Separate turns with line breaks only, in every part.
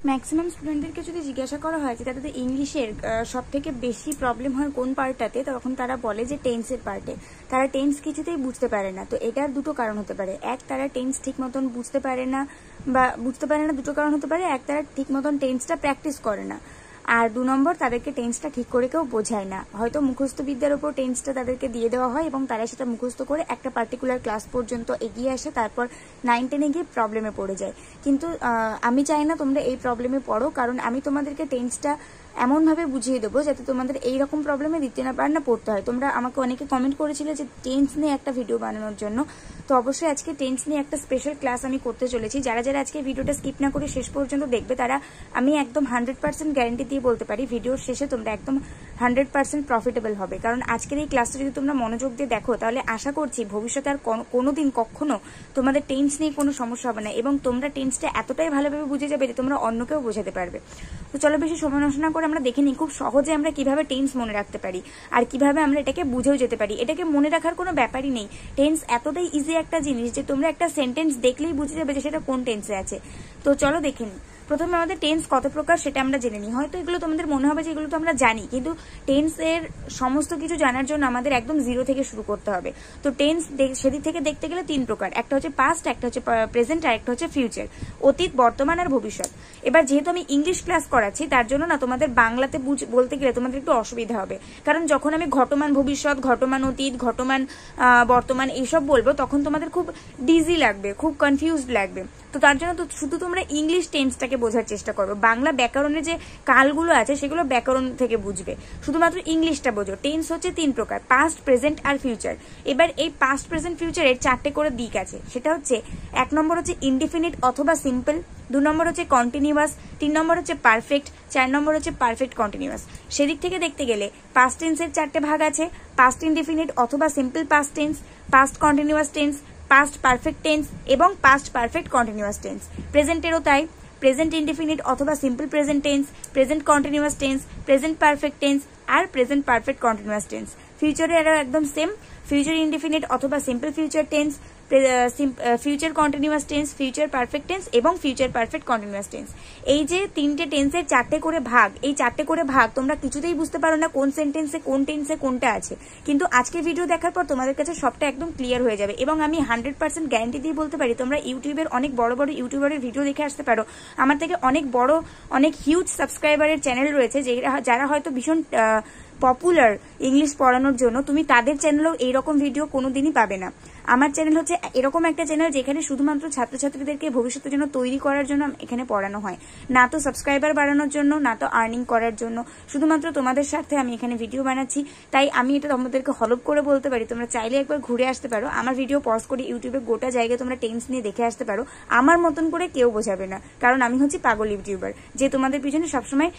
Maximum স্টুডেন্টদেরকে যদি জিজ্ঞাসা করা হয় যে তাদের ইংলিশের সব থেকে বেশি প্রবলেম হয় কোন পার্টটাতে, তখন তারা বলে যে টেন্সের পার্টে। তারা টেন্স কিছুতেই বুঝতে পারে না। তো এটার দুটো কারণ হতে পারে। এক, তারা টেন্স ঠিক মতন বুঝতে পারে না, দুটো কারণ হতে পারে। এক, তারা ঠিক মতন টেন্সটা প্র্যাকটিস করে না, আর 2 নম্বর, তাদেরকে টেন্সটা ঠিক করে কেউ বোঝায় না। হয়তো মুখস্থ বিদ্যার উপর টেন্সটা তাদেরকে দিয়ে দেওয়া হয় এবং তারা সেটা মুখস্থ করে একটা পার্টিকুলার ক্লাস পর্যন্ত এগিয়ে আসে, তারপর 9-10-এ গিয়ে প্রবলেমে পড়ে যায়। কিন্তু আমি চাই না তোমরা এই প্রবলেমে পড়ো, কারণ আমি তোমাদেরকে টেন্সটা এমনভাবে বুঝিয়ে দেবো যাতে তোমাদের এইরকম প্রবলেমে দিতে না পার না পড়তে হয়। তোমরা আমাকে অনেকে কমেন্ট করেছিলে যে টেন্স নিয়ে একটা ভিডিও বানানোর জন্য, তো অবশ্যই আজকে টেন্স নিয়ে একটা স্পেশাল ক্লাস আমি করতে চলেছি। যারা যারা আজকে ভিডিওটা স্কিপ না করে শেষ পর্যন্ত দেখবে, তারা আমি একদম 100% গ্যারান্টি দিয়ে বলতে পারি ভিডিওর শেষে তোমরা একদম 100% প্রফিটেবল হবে। কারণ আজকের এই ক্লাসটা যদি তোমরা মনোযোগ দিয়ে দেখো, তাহলে আশা করছি ভবিষ্যতে আর কোনোদিন কখনো তোমাদের টেন্স নিয়ে কোনো সমস্যা হবে না, এবং তোমরা টেন্সটা এতটাই ভালোভাবে বুঝে যাবে যে তোমরা অন্যকেও বোঝাতে পারবে। তো চলো বেশি সময় নষ্ট না করে আমরা দেখে নিই খুব সহজে আমরা কিভাবে টেন্স মনে রাখতে পারি আর কিভাবে আমরা এটাকে বুঝেও যেতে পারি। এটাকে মনে রাখার কোনো ব্যাপারই নেই। টেন্স এতটাই ইজি একটা জিনিস যে তোমরা একটা সেন্টেন্স দেখলেই বুঝে যাবে যে সেটা কোন টেন্সে আছে। তো চলো দেখে নিই। প্রথমে আমাদের টেন্স কত প্রকার সেটা আমরা জেনে নিই। হয়তো এগুলো তোমাদের মনে হবে যে এগুলো তো আমরা জানি, কিন্তু টেন্সের সমস্ত কিছু জানার জন্য আমাদের একদম 0 থেকে শুরু করতে হবে। তো টেন্স সেদিক থেকে দেখতে গেলে 3 প্রকার। একটা হচ্ছে পাস্ট, একটা হচ্ছে প্রেজেন্ট, আর একটা হচ্ছে ফিউচার, অতীত, বর্তমান আর ভবিষ্যৎ। এবার যেহেতু আমি ইংলিশ ক্লাস করাচ্ছি, তার জন্য না তোমাদের বাংলাতে বলতে গেলে তোমাদের একটু অসুবিধা হবে, কারণ যখন আমি ঘটমান ভবিষ্যৎ, ঘটমান অতীত, ঘটমান বর্তমান এইসব বলবো, তখন তোমাদের খুব ডিজি লাগবে, খুব কনফিউজড লাগবে। তো তার জন্য তো শুধু তোমরা ইংলিশ টেন্সটাকে বোঝার চেষ্টা করো। বাংলা ব্যাকরণের যে কালগুলো আছে সেগুলো ব্যাকরণ থেকে বুঝবে, শুধুমাত্র ইংলিশটা বোঝো। টেন্স হচ্ছে 3 প্রকার, পাস্ট, প্রেজেন্ট আর ফিউচার। এবার এই পাস্ট, প্রেজেন্ট, ফিউচারের 4টে করে দিক আছে। সেটা হচ্ছে 1 নম্বর হচ্ছে ইনডিফিনিট অথবা সিম্পল, 2 নম্বর হচ্ছে কন্টিনিউয়াস, 3 নম্বর হচ্ছে পারফেক্ট, 4 নম্বর হচ্ছে পারফেক্ট কন্টিনিউয়াস। সেদিক থেকে দেখতে গেলে পাস্ট টেন্সের 4টে ভাগ আছে, পাস্ট ইনডিফিনিট অথবা simple past tense, past continuous tense, past perfect tense এবং পাস্ট পারফেক্ট কন্টিনিউয়াস টেন্স। প্রেজেন্টেরও তাই, প্রেজেন্ট ইনডিফিনিট অথবা simple present tense, present continuous tense, present perfect tense আর প্রেজেন্ট পারফেক্ট কন্টিনিউয়াস টেন্স। ফিউচারেরও একদম সেম, ফিউচার ইনডিফিনিট অথবা simple future tense, future continuous tense, future perfect tense এবং future perfect continuous tense. এই যে 3টে টেন্সের 4টে করে ভাগ, এই 4টে করে ভাগ তোমরা কিছুতেই বুঝতে পারো না কোন সেন্টেন্সে কোন টেন্সে কোনটা আছে, কিন্তু আজকে ভিডিও দেখার পর তোমাদের কাছে সবটা একদম ক্লিয়ার হয়ে যাবে। এবং আমি 100% গ্যারান্টি দিয়ে বলতে পারি, তোমরা ইউটিউবের অনেক বড় বড় ইউটিউবারের ভিডিও দেখে আসতে পারো। আমার থেকে অনেক বড়, অনেক হিউজ সাবস্ক্রাইবারের চ্যানেল রয়েছে, যারা হয়তো ভীষণ পপুলার ইংলিশ পড়ানোর জন্য। তুমি তাদের চ্যানেলেও এইরকম ভিডিও কোনোদিনই পাবে না। আমার চ্যানেল হচ্ছে এরকম একটা চ্যানেল যেখানে শুধুমাত্র ছাত্রছাত্রীদেরকে ভবিষ্যতের জন্য তৈরি করার জন্য এখানে পড়ানো হয়, না তো সাবস্ক্রাইবার বাড়ানোর জন্য, না তো আর্নিং করার জন্য। শুধুমাত্র তোমাদের স্বার্থে আমি এখানে ভিডিও বানাচ্ছি। তাই আমি এটা তোমাদেরকে হলপ করে বলতে পারি, তোমরা চাইলে একবার ঘুরে আসতে পারো। আমার ভিডিও পজ করে ইউটিউবে গোটা জায়গায় তোমরা টেন্স নিয়ে দেখে আসতে পারো। আমার মতন করে কেউ বোঝাবে না, কারণ আমি হচ্ছি পাগল ইউটিউবার, যে তোমাদের পিছনে সবসময়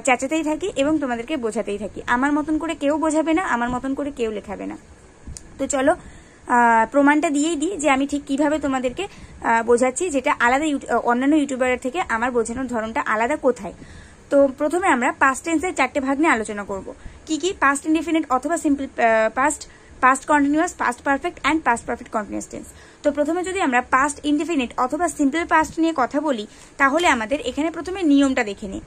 চেঁচাতেই থাকি এবং তোমাদেরকে বোঝাতেই থাকি। আমার মতন করে কেউ বোঝাবে না, আমার মতন করে কেউ লেখাবে না। তো চলো প্রমাণটা দিয়েই দিই যে আমি ঠিক কিভাবে তোমাদেরকে বোঝাচ্ছি, যেটা আলাদা অন্যান্য ইউটিউবারের থেকে আমার বোঝানোর ধরনটা আলাদা কোথায়। তো প্রথমে আমরা পাস্ট টেন্সের 4টে ভাগ নিয়ে আলোচনা করব। কি কি? পাস্ট ইনডিফিনিট অথবা simple past, past continuous, past perfect and past perfect continuous tense. তো প্রথমে যদি আমরা পাস্ট ইনডিফিনিট অথবা সিম্পল পাস্ট নিয়ে কথা বলি, তাহলে আমাদের এখানে প্রথমে নিয়মটা দেখে নিই।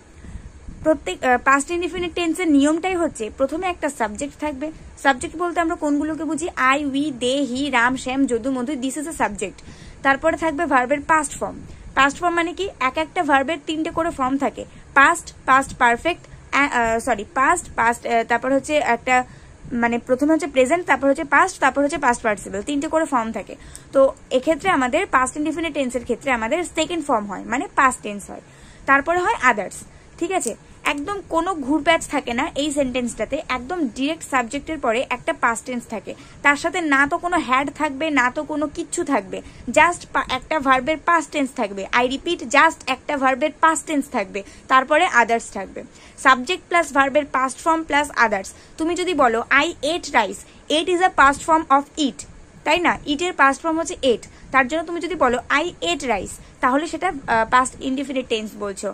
প্রত্যেক পাস্ট ইনডিফিনিট টেন্সের নিয়মটাই হচ্ছে প্রথমে একটা সাবজেক্ট থাকবে। সাবজেক্ট বলতে আমরা কোনগুলোকে বুঝি? I, we, they, he, Ram, Shyam, Jadu, Madhu, this is a subject. তারপরে থাকবে ভার্বের পাস্ট ফর্ম। পাস্ট ফর্ম মানে কি? একটা ভার্বের 3টে করে ফর্ম থাকে, পাস্ট, পাস্ট পারফেক্ট, পাস্ট, তারপর হচ্ছে একটা মানে প্রথমে হচ্ছে প্রেজেন্ট, তারপর হচ্ছে পাস্ট, তারপর হচ্ছে পাস্ট পার্টিসিপল, 3টে করে ফর্ম থাকে। তো এক্ষেত্রে আমাদের পাস্ট ইনডিফিনিট টেন্সের ক্ষেত্রে আমাদের সেকেন্ড ফর্ম হয়, মানে পাস্ট টেন্স হয়। তারপরে হয় আদার্স। ঠিক আছে, একদম কোনো ঘুরপ্যাচ থাকে না এই সেন্টেন্সটাতে, একদম ডিরেক্ট সাবজেক্টের পরে একটা পাস্ট টেন্স থাকে, তার সাথে না তো কোনো হ্যাড থাকবে, না তো কোনো কিচ্ছু থাকবে, জাস্ট একটা ভার্বের পাস্ট টেন্স থাকবে। আই রিপিট, জাস্ট একটা ভার্বের পাস্ট টেন্স থাকবে, তারপরে আদার্স থাকবে। সাবজেক্ট প্লাস ভার্বের পাস্ট ফর্ম প্লাস আদার্স। তুমি যদি বলো I ate rice, at is a past form of it, তাই না? ইটের পাস্ট ফর্ম হচ্ছে এট, তার জন্য তুমি যদি বলো আই এট রাইস, তাহলে সেটা পাস্ট ইনডিফিনিট টেন্স বলছো।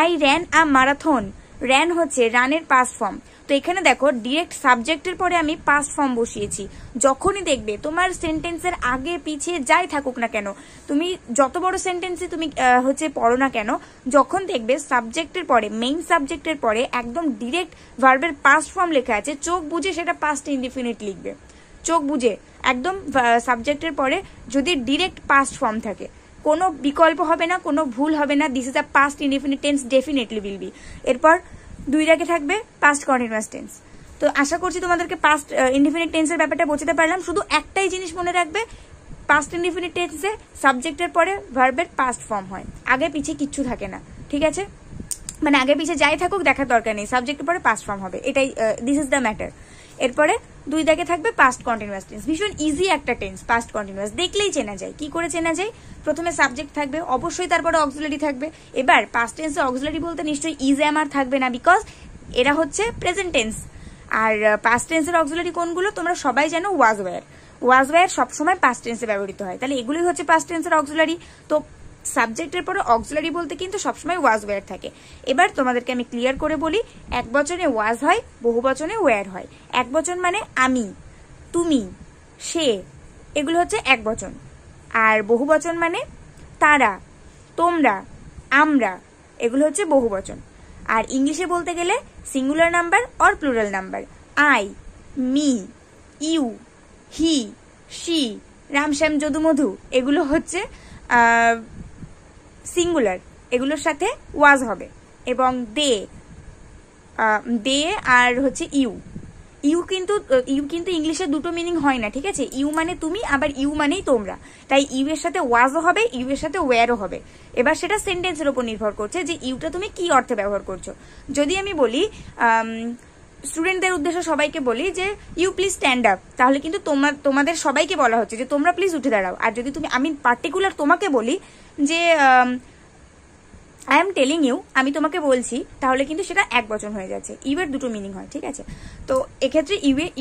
I ran a marathon, ran হচ্ছে রানের পাস্ট ফর্ম। তো এখানে দেখো ডিরেক্ট সাবজেক্টের পরে আমি পাস্ট ফর্ম বসিয়েছি। যখনই দেখবে তোমার সেন্টেন্সের আগে পিছিয়ে যাই থাকুক না কেন, তুমি যত বড় সেন্টেন্সই তুমি হচ্ছে পড়ো না কেন, যখন দেখবে সাবজেক্টের পরে, মেইন সাবজেক্টের পরে একদম ডিরেক্ট ভার্বের পাস্ট ফর্ম লেখা আছে, চোখ বুঝে সেটা পাস্ট ইনডিফিনিট লিখবে। চোখ বুঝে একদম সাবজেক্টের পরে যদি ডিরেক্ট পাস্ট ফর্ম থাকে, কোনো বিকল্প হবে না, কোনো ভুল হবে না, this is a past indefinite tense, definitely will be. এরপর 2 দাগে থাকবে পাস্ট কন্টিনিউয়াস টেন্স। তো আশা করছি তোমাদেরকে পাস্ট ইনডিফিনিট টেন্সের ব্যাপারটা বোঝাতে পারলাম। শুধু একটাই জিনিস মনে রাখবে, পাস্ট ইনডিফিনিট টেন্সে সাবজেক্টের পরে ভার্বের পাস্ট ফর্ম হয়, আগে পিছিয়ে কিচ্ছু থাকে না, ঠিক আছে? মানে আগে পিছিয়ে যাই থাকুক দেখার দরকার নেই, সাবজেক্টের পরে পাস্ট ফর্ম হবে, এটাই দিস ইজ দ্য ম্যাটার। এরপরে 2 দাগে থাকবে পাস্ট কন্টিনিউয়াস টেন্স। ভীষণ ইজি একটা টেন্স পাস্ট কন্টিনিউয়াস, দেখলেই চেনা যায়। কি করে চেনা যায়? প্রথমে সাবজেক্ট থাকবে, অবশ্যই তারপরে অক্সিলারি থাকবে। এবার পাস্ট টেন্সে অক্সিলারি বলতে নিশ্চয়ই ইজ এম আর থাকবে না, বিকজ এরা হচ্ছে প্রেজেন্ট টেন্স। আর পাস্ট টেন্সের অক্সিলারি কোনগুলো তোমরা সবাই জানো, ওয়াজ ওয়্যার। ওয়াজ ওয়্যার সবসময় পাস্ট টেন্সে ব্যবহৃত হয়, তাহলে এগুলোই হচ্ছে পাস্ট টেন্সের অক্সিলারি। তো সাবজেক্টের পরে অক্সিলারি বলতে কিন্তু সবসময় ওয়াজ ওয়্যার থাকে। এবার তোমাদেরকে আমি ক্লিয়ার করে বলি, এক বচনে ওয়াজ হয়, বহু বচনে ওয়্যার হয়। এক বচন মানে আমি, তুমি, সে, এগুলো হচ্ছে এক বচন। আর বহু বচন মানে তারা, তোমরা, আমরা, এগুলো হচ্ছে বহু বচন। আর ইংলিশে বলতে গেলে singular number or plural number, I, me, you, he, she, Ramshyam, Jadu, মধু, এগুলো হচ্ছে সিঙ্গুলার, এগুলোর সাথে ওয়াজ হবে। এবং দে, দে আর হচ্ছে ইউ। ইউ কিন্তু ইংলিশে দুটো মিনিং হয় না, ঠিক আছে? ইউ মানে তুমি, আবার ইউ মানেই তোমরা। তাই ইউ এর সাথে ওয়াজও হবে, ইউ এর সাথে ওয়্যারও হবে। এবার সেটা সেন্টেন্সের উপর নির্ভর করছে যে ইউটা তুমি কি অর্থে ব্যবহার করছো। যদি আমি বলি স্টুডেন্টদের উদ্দেশ্যে সবাইকে বলি যে ইউ প্লিজ স্ট্যান্ড আপ, তাহলে কিন্তু তোমাদের সবাইকে বলা হচ্ছে যে তোমরা প্লিজ উঠে দাঁড়াও। আর যদি আমি পার্টিকুলার তোমাকে বলি যে আই এম টেলিং ইউ, আমি তোমাকে বলছি, তাহলে কিন্তু সেটা এক বচন হয়ে যাচ্ছে। ইউ এর দুটো মিনিং হয়, ঠিক আছে? তো এক্ষেত্রে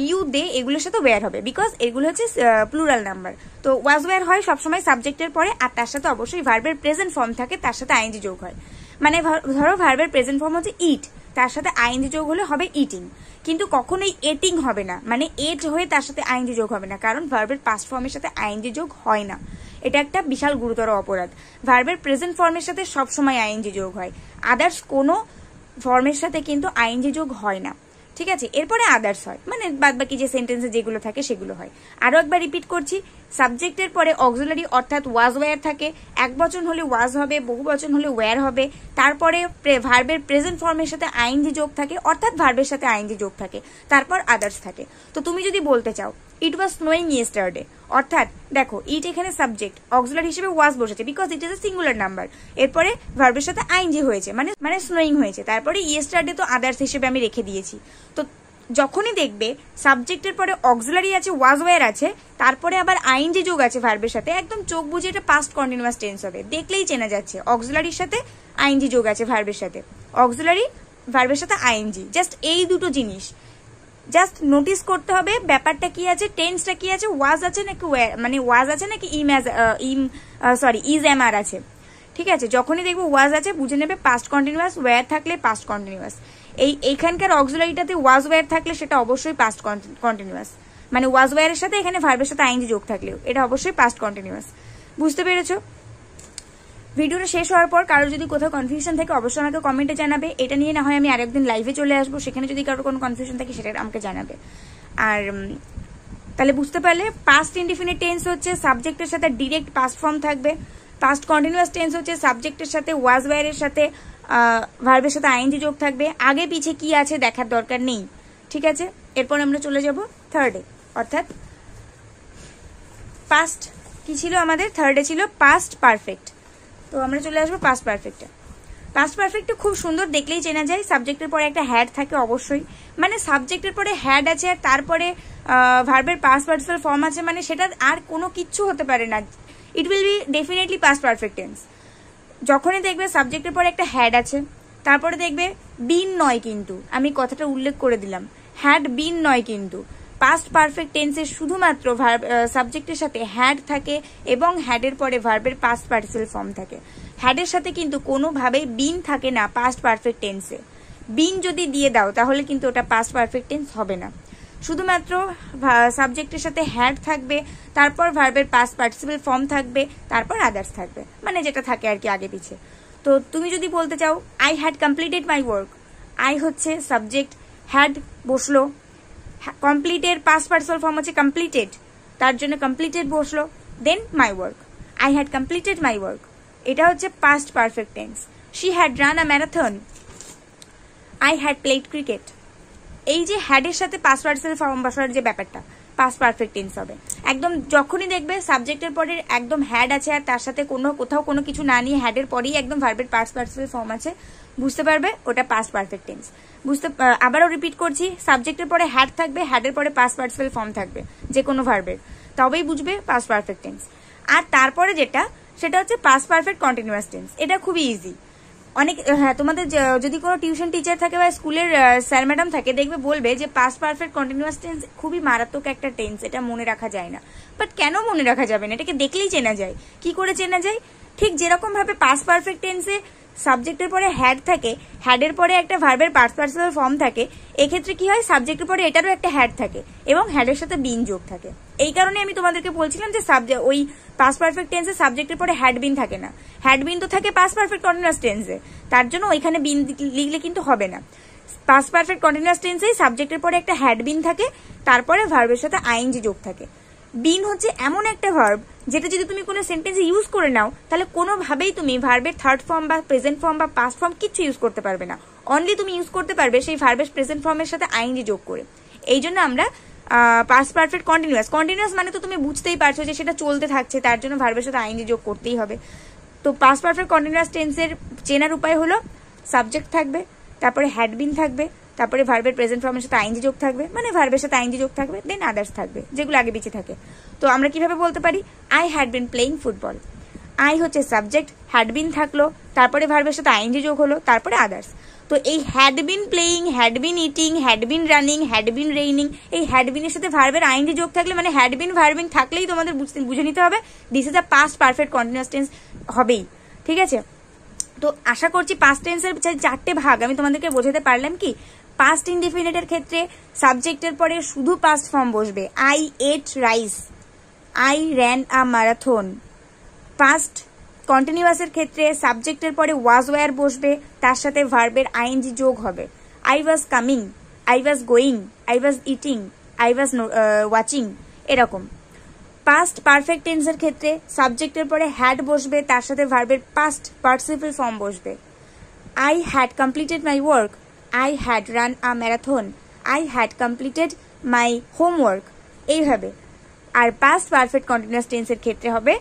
ইউ, দে, এগুলোর সাথে ওয়্যার হবে, বিকজ এগুলো হচ্ছে প্লুরাল নাম্বার। তো ওয়াজ ওয়্যার হয় সবসময় সাবজেক্টের পরে, আর তার সাথে অবশ্যই ভার্বের প্রেজেন্ট ফর্ম থাকে, তার সাথে আইএনজি যোগ হয়। মানে ধরো ভার্বের প্রেজেন্ট ফর্ম হচ্ছে ইট, তার সাথে আইএনজি যোগ হলে হবে ইটিং। কিন্তু কখনোই এটিং হবে না, মানে এট হয়ে তার সাথে আইএনজি যোগ হবে না, কারণ ভার্বের পাস্ট ফর্মের সাথে আইএনজি যোগ হয় না। এটা একটা বিশাল গুরুতর অপরাধ। ভার্বের প্রেজেন্ট ফর্মের সাথে সবসময় আইএনজি যোগ হয়, আদার্স কোনো ফর্মের সাথে কিন্তু আইএনজি যোগ হয় না, ঠিক আছে? এরপরে আদার্স হয়, মানে বাদ বাকি যে সেন্টেন্সে যেগুলো থাকে সেগুলো হয়। আরো একবার রিপিট করছি, সাবজেক্টের পরে অক্সিলারি অর্থাৎ ওয়াজ ওয়্যার থাকে, এক বচন হলে ওয়াজ হবে, বহু বচন হলে ওয়্যার হবে। তারপরে ভার্বের প্রেজেন্ট ফর্মের সাথে আইএনজি যোগ থাকে, অর্থাৎ ভার্বের সাথে আইএনজি যোগ থাকে, তারপর আদার্স থাকে। তো তুমি যদি বলতে চাও ইট ওয়াজ স্নোয়িং ইয়েস্টারডে, অর্থাৎ দেখো ইট এখানে সাবজেক্ট, অক্সিলারি হিসেবে ওয়াজ বসেছে, because it is a singular number. এরপরে ভার্বের সাথে আইএনজি হয়েছে, মানে স্নোয়িং হয়েছে, তারপরে ইয়েস্টারডে তো আদার্স হিসেবে আমি রেখে দিয়েছি। তো যখনই দেখবে সাবজেক্টের পরে অক্সিলারি আছে, ওয়াজ ওয়্যার আছে, তারপরে আবার আইএনজি যোগ আছে ভার্বের সাথে, একদম চোখ বুঝে এটা পাস্ট কন্টিনিউয়াস টেন্স হবে, দেখলেই চেনা যাচ্ছে অক্সিলারির সাথে আইএনজি যোগ আছে ভার্বের সাথে, অক্সিলারি ভার্বের সাথে আইএনজি, জাস্ট এই দুটো জিনিস জাস্ট নোটিস করতে হবে। ব্যাপারটা কি আছে, টেন্সটা কি আছে, ওয়াজ আছে নাকি মানে ওয়াজ আছে নাকি ইজ এম আর আছে, ঠিক আছে? যখনই দেখবো ওয়াজ আছে বুঝে নেবে পাস্ট কন্টিনিউয়াস, ওয়্যার থাকলে পাস্ট কন্টিনিউয়াস। এইখানকার অক্সিলারিটাতে ওয়াজ ওয়্যার থাকলে সেটা অবশ্যই পাস্ট কন্টিনিউয়াস, মানে ওয়াজ ওয়্যারের সাথে এখানে ভার্বের সাথে আইএনজি যোগ থাকলেও এটা অবশ্যই পাস্ট কন্টিনিউয়াস। বুঝতে পেরেছো? ভিডিওটা শেষ হওয়ার পর কারোর যদি কোথাও কনফিউশন থাকে অবশ্যই আমাকে কমেন্টে জানাবে। এটা নিয়ে না হয় আমি আরেকদিন লাইভে চলে আসবো, সেখানে যদি কারোর কোনো কনফিউশন থাকে সেটা আমাকে জানাবে। আর তাহলে বুঝতে পারলে পাস্ট ইনডিফিনিট টেন্স হচ্ছে সাবজেক্টের সাথে ডিরেক্ট পাস্ট ফর্ম থাকবে, পাস্ট কন্টিনিউয়াস টেন্স হচ্ছে সাবজেক্টের সাথে ওয়াজ ওয়্যারের সাথে ভার্বের সাথে আইএনজি যোগ থাকবে, আগে পিছে কি আছে দেখার দরকার নেই, ঠিক আছে? এরপর আমরা চলে যাব থার্ডে, অর্থাৎ পাস্ট কি ছিল আমাদের, থার্ডে ছিল পাস্ট পারফেক্ট। তো আমরা চলে আসবো পাস্ট পারফেক্টে। পাস্ট পারফেক্টে খুব সুন্দর, দেখলেই চেনা যায়, সাবজেক্টের পরে একটা হ্যাড থাকে অবশ্যই, মানে সাবজেক্টের পরে হ্যাড আছে আর তারপরে ভার্বের পাস্ট পার্টিসিপাল ফর্ম আছে, মানে সেটা আর কোনো কিচ্ছু হতে পারে না, it will be definitely past perfect tense. যখনই দেখবে সাবজেক্টের পরে একটা হ্যাড আছে, তারপরে দেখবে বিন নয়, কিন্তু আমি কথাটা উল্লেখ করে দিলাম, হ্যাড বিন নয়, কিন্তু পাস্ট পারফেক্ট টেন্সে শুধুমাত্র সাবজেক্টের সাথে হ্যাড থাকে এবং হ্যাডের পরে ভার্বের পাস্ট পার্টিসিপাল ফর্ম থাকে। হ্যাডের সাথে কিন্তু কোনোভাবেই বিন থাকে না পাস্ট পারফেক্ট টেন্সে, বিন যদি দিয়ে দাও তাহলে কিন্তু ওটা পাস্ট পারফেক্ট টেন্স হবে না। শুধুমাত্র সাবজেক্টের সাথে হ্যাড থাকবে, তারপর ভার্বের পাস্ট পার্টিসিপল ফর্ম থাকবে, তারপর আদার্স থাকবে, মানে যেটা থাকে আর কি আগে পিছে। তো তুমি যদি বলতে চাও I had completed my work, I হচ্ছে সাবজেক্ট, হ্যাড বসলো, কমপ্লিটের পাস্ট পার্টিসিপল ফর্ম হচ্ছে কমপ্লিটেড, তার জন্য কমপ্লিটেড বসলো, then my work, I had completed my work, এটা হচ্ছে past perfect tense. She had run a marathon, I had played cricket. এই যে হ্যাডের সাথে পাস্ট পার্টিসিপল ফর্ম বসার যে ব্যাপারটা, পাস্ট পারফেক্ট টেন্স হবে। একদম যখনই দেখবে সাবজেক্টের পরে একদম হ্যাড আছে আর তার সাথে কোথাও কোনো কিছু না নিয়ে হ্যাডের পরেই একদম ভার্বের পাস্ট পার্টিসিপল ফর্ম আছে, বুঝতে পারবে ওটা পাস্ট পারফেক্ট টেন্স। আবারও রিপিট করছি, সাবজেক্টের পরে হ্যাড থাকবে, হ্যাডের পরে পাস্ট পার্টিসিপল ফর্ম থাকবে যে কোনো ভার্বের, তবেই বুঝবে পাস্ট পারফেক্ট টেন্স। আর তারপরে যেটা, সেটা হচ্ছে পাস্ট পারফেক্ট কন্টিনিউয়াস টেন্স। এটা খুবই ইজি। অনেক হ্যাঁ, তোমাদের যদি কোনো টিউশন টিচার থাকে বা স্কুলের স্যার ম্যাডাম থাকে, দেখবে বলবে যে পাস্ট পারফেক্ট কন্টিনিউয়াস টেন্স খুবই মারাত্মক একটা টেন্স, এটা মনে রাখা যায় না। বাট কেন মনে রাখা যাবে না? এটাকে দেখলেই চেনা যায়। কি করে চেনা যায়? ঠিক যেরকম ভাবে পাস্ট পারফেক্ট টেন্সে সাবজেক্টের পরে হ্যাড থাকে, হ্যাডের পরে একটা ভার্বের পাস্ট পার্টিসিপল ফর্ম থাকে, এক্ষেত্রে কি হয়, সাবজেক্টের পরে এটারও একটা হ্যাড থাকে এবং হ্যাডের সাথে বিন যোগ থাকে। এই কারণে আমি তোমাদেরকে বলছিলাম যে ওই পাস্ট পারফেক্ট টেন্সে সাবজেক্টের পরে হ্যাড বিন থাকে না, হ্যাড বিন তো থাকে পাস্ট পারফেক্ট কন্টিনিউয়াস টেন্সে, তার জন্য ওইখানে বিন লিখলে কিন্তু হবে না। পাস্ট পারফেক্ট কন্টিনিউয়াস টেন্সেই সাবজেক্টের পরে একটা হ্যাড বিন থাকে, তারপরে ভার্বের সাথে আইএনজি যোগ থাকে। বিন হচ্ছে এমন একটা ভার্ব যেটা যদি তুমি কোনো সেন্টেন্সে ইউজ করে নাও, তাহলে কোনোভাবেই তুমি ভার্বের থার্ড ফর্ম বা প্রেজেন্ট ফর্ম বা পাস্ট ফর্ম কিচ্ছু ইউজ করতে পারবে না। অনলি তুমি ইউজ করতে পারবে সেই ভার্বের প্রেজেন্ট ফর্মের সাথে আইএনজি যোগ করে। এই জন্য আমরা পাস্ট পারফেক্ট কন্টিনিউয়াস মানে তো তুমি বুঝতেই পারছো যে সেটা চলতে থাকছে, তার জন্য ভার্বের সাথে আইএনজি যোগ করতেই হবে। তো পাস্ট পারফেক্ট কন্টিনিউয়াস টেন্সের চেনার উপায় হলো সাবজেক্ট থাকবে, তারপরে হ্যাড বিন থাকবে, তারপরে ভার্বের প্রেজেন্ট ফর্মের সাথে আইএনজি যোগ থাকবে, মানে ভার্বের সাথে আইএনজি যোগ থাকবে, দেন আদার্স থাকবে যেগুলো আগে পিছিয়ে থাকে। তো আমরা কিভাবে বলতে পারি, I had been playing football. I হচ্ছে সাবজেক্ট, হ্যাড বিন থাকলো, তারপরে ভার্বের সাথে আইএনজি যোগ হলো, তারপরে আদার্স। তো এই had been playing, had been eating, had been running, had been raining, এই হ্যাড বিনের সাথে ভার্বের আইএনজি যোগ থাকলে, মানে হ্যাড বিন ভার্বিং থাকলেই তোমাদের বুঝে নিতে হবে this is a past perfect continuous tense হবেই। ঠিক আছে? তো আশা করছি পাস্ট টেন্সের চারটে ভাগ আমি তোমাদেরকে বোঝাতে পারলাম। কি, পাস্ট ইনডিফিনিটের ক্ষেত্রে সাবজেক্টের পরে শুধু পাস্ট ফর্ম বসবে, I ate rice, I ran a marathon. Past কন্টিনিউয়াসের ক্ষেত্রে সাবজেক্টের পরে ওয়াজ ওয়্যার বসবে, তার সাথে ভার্বের আইএনজি যোগ হবে, I was coming, I was going, I was eating, I was watching, এরকম। পাস্ট পারফেক্ট টেন্সের ক্ষেত্রে সাবজেক্টের পরে হ্যাড বসবে, তার সাথে ভার্বের পাস্ট পার্টিসিপল ফর্ম বসবে, I had completed my work, I had run a marathon, I had completed my homework, এইভাবে। আর পাস্ট পারফেক্ট কন্টিনিউয়াস টেন্সের ক্ষেত্রে হবে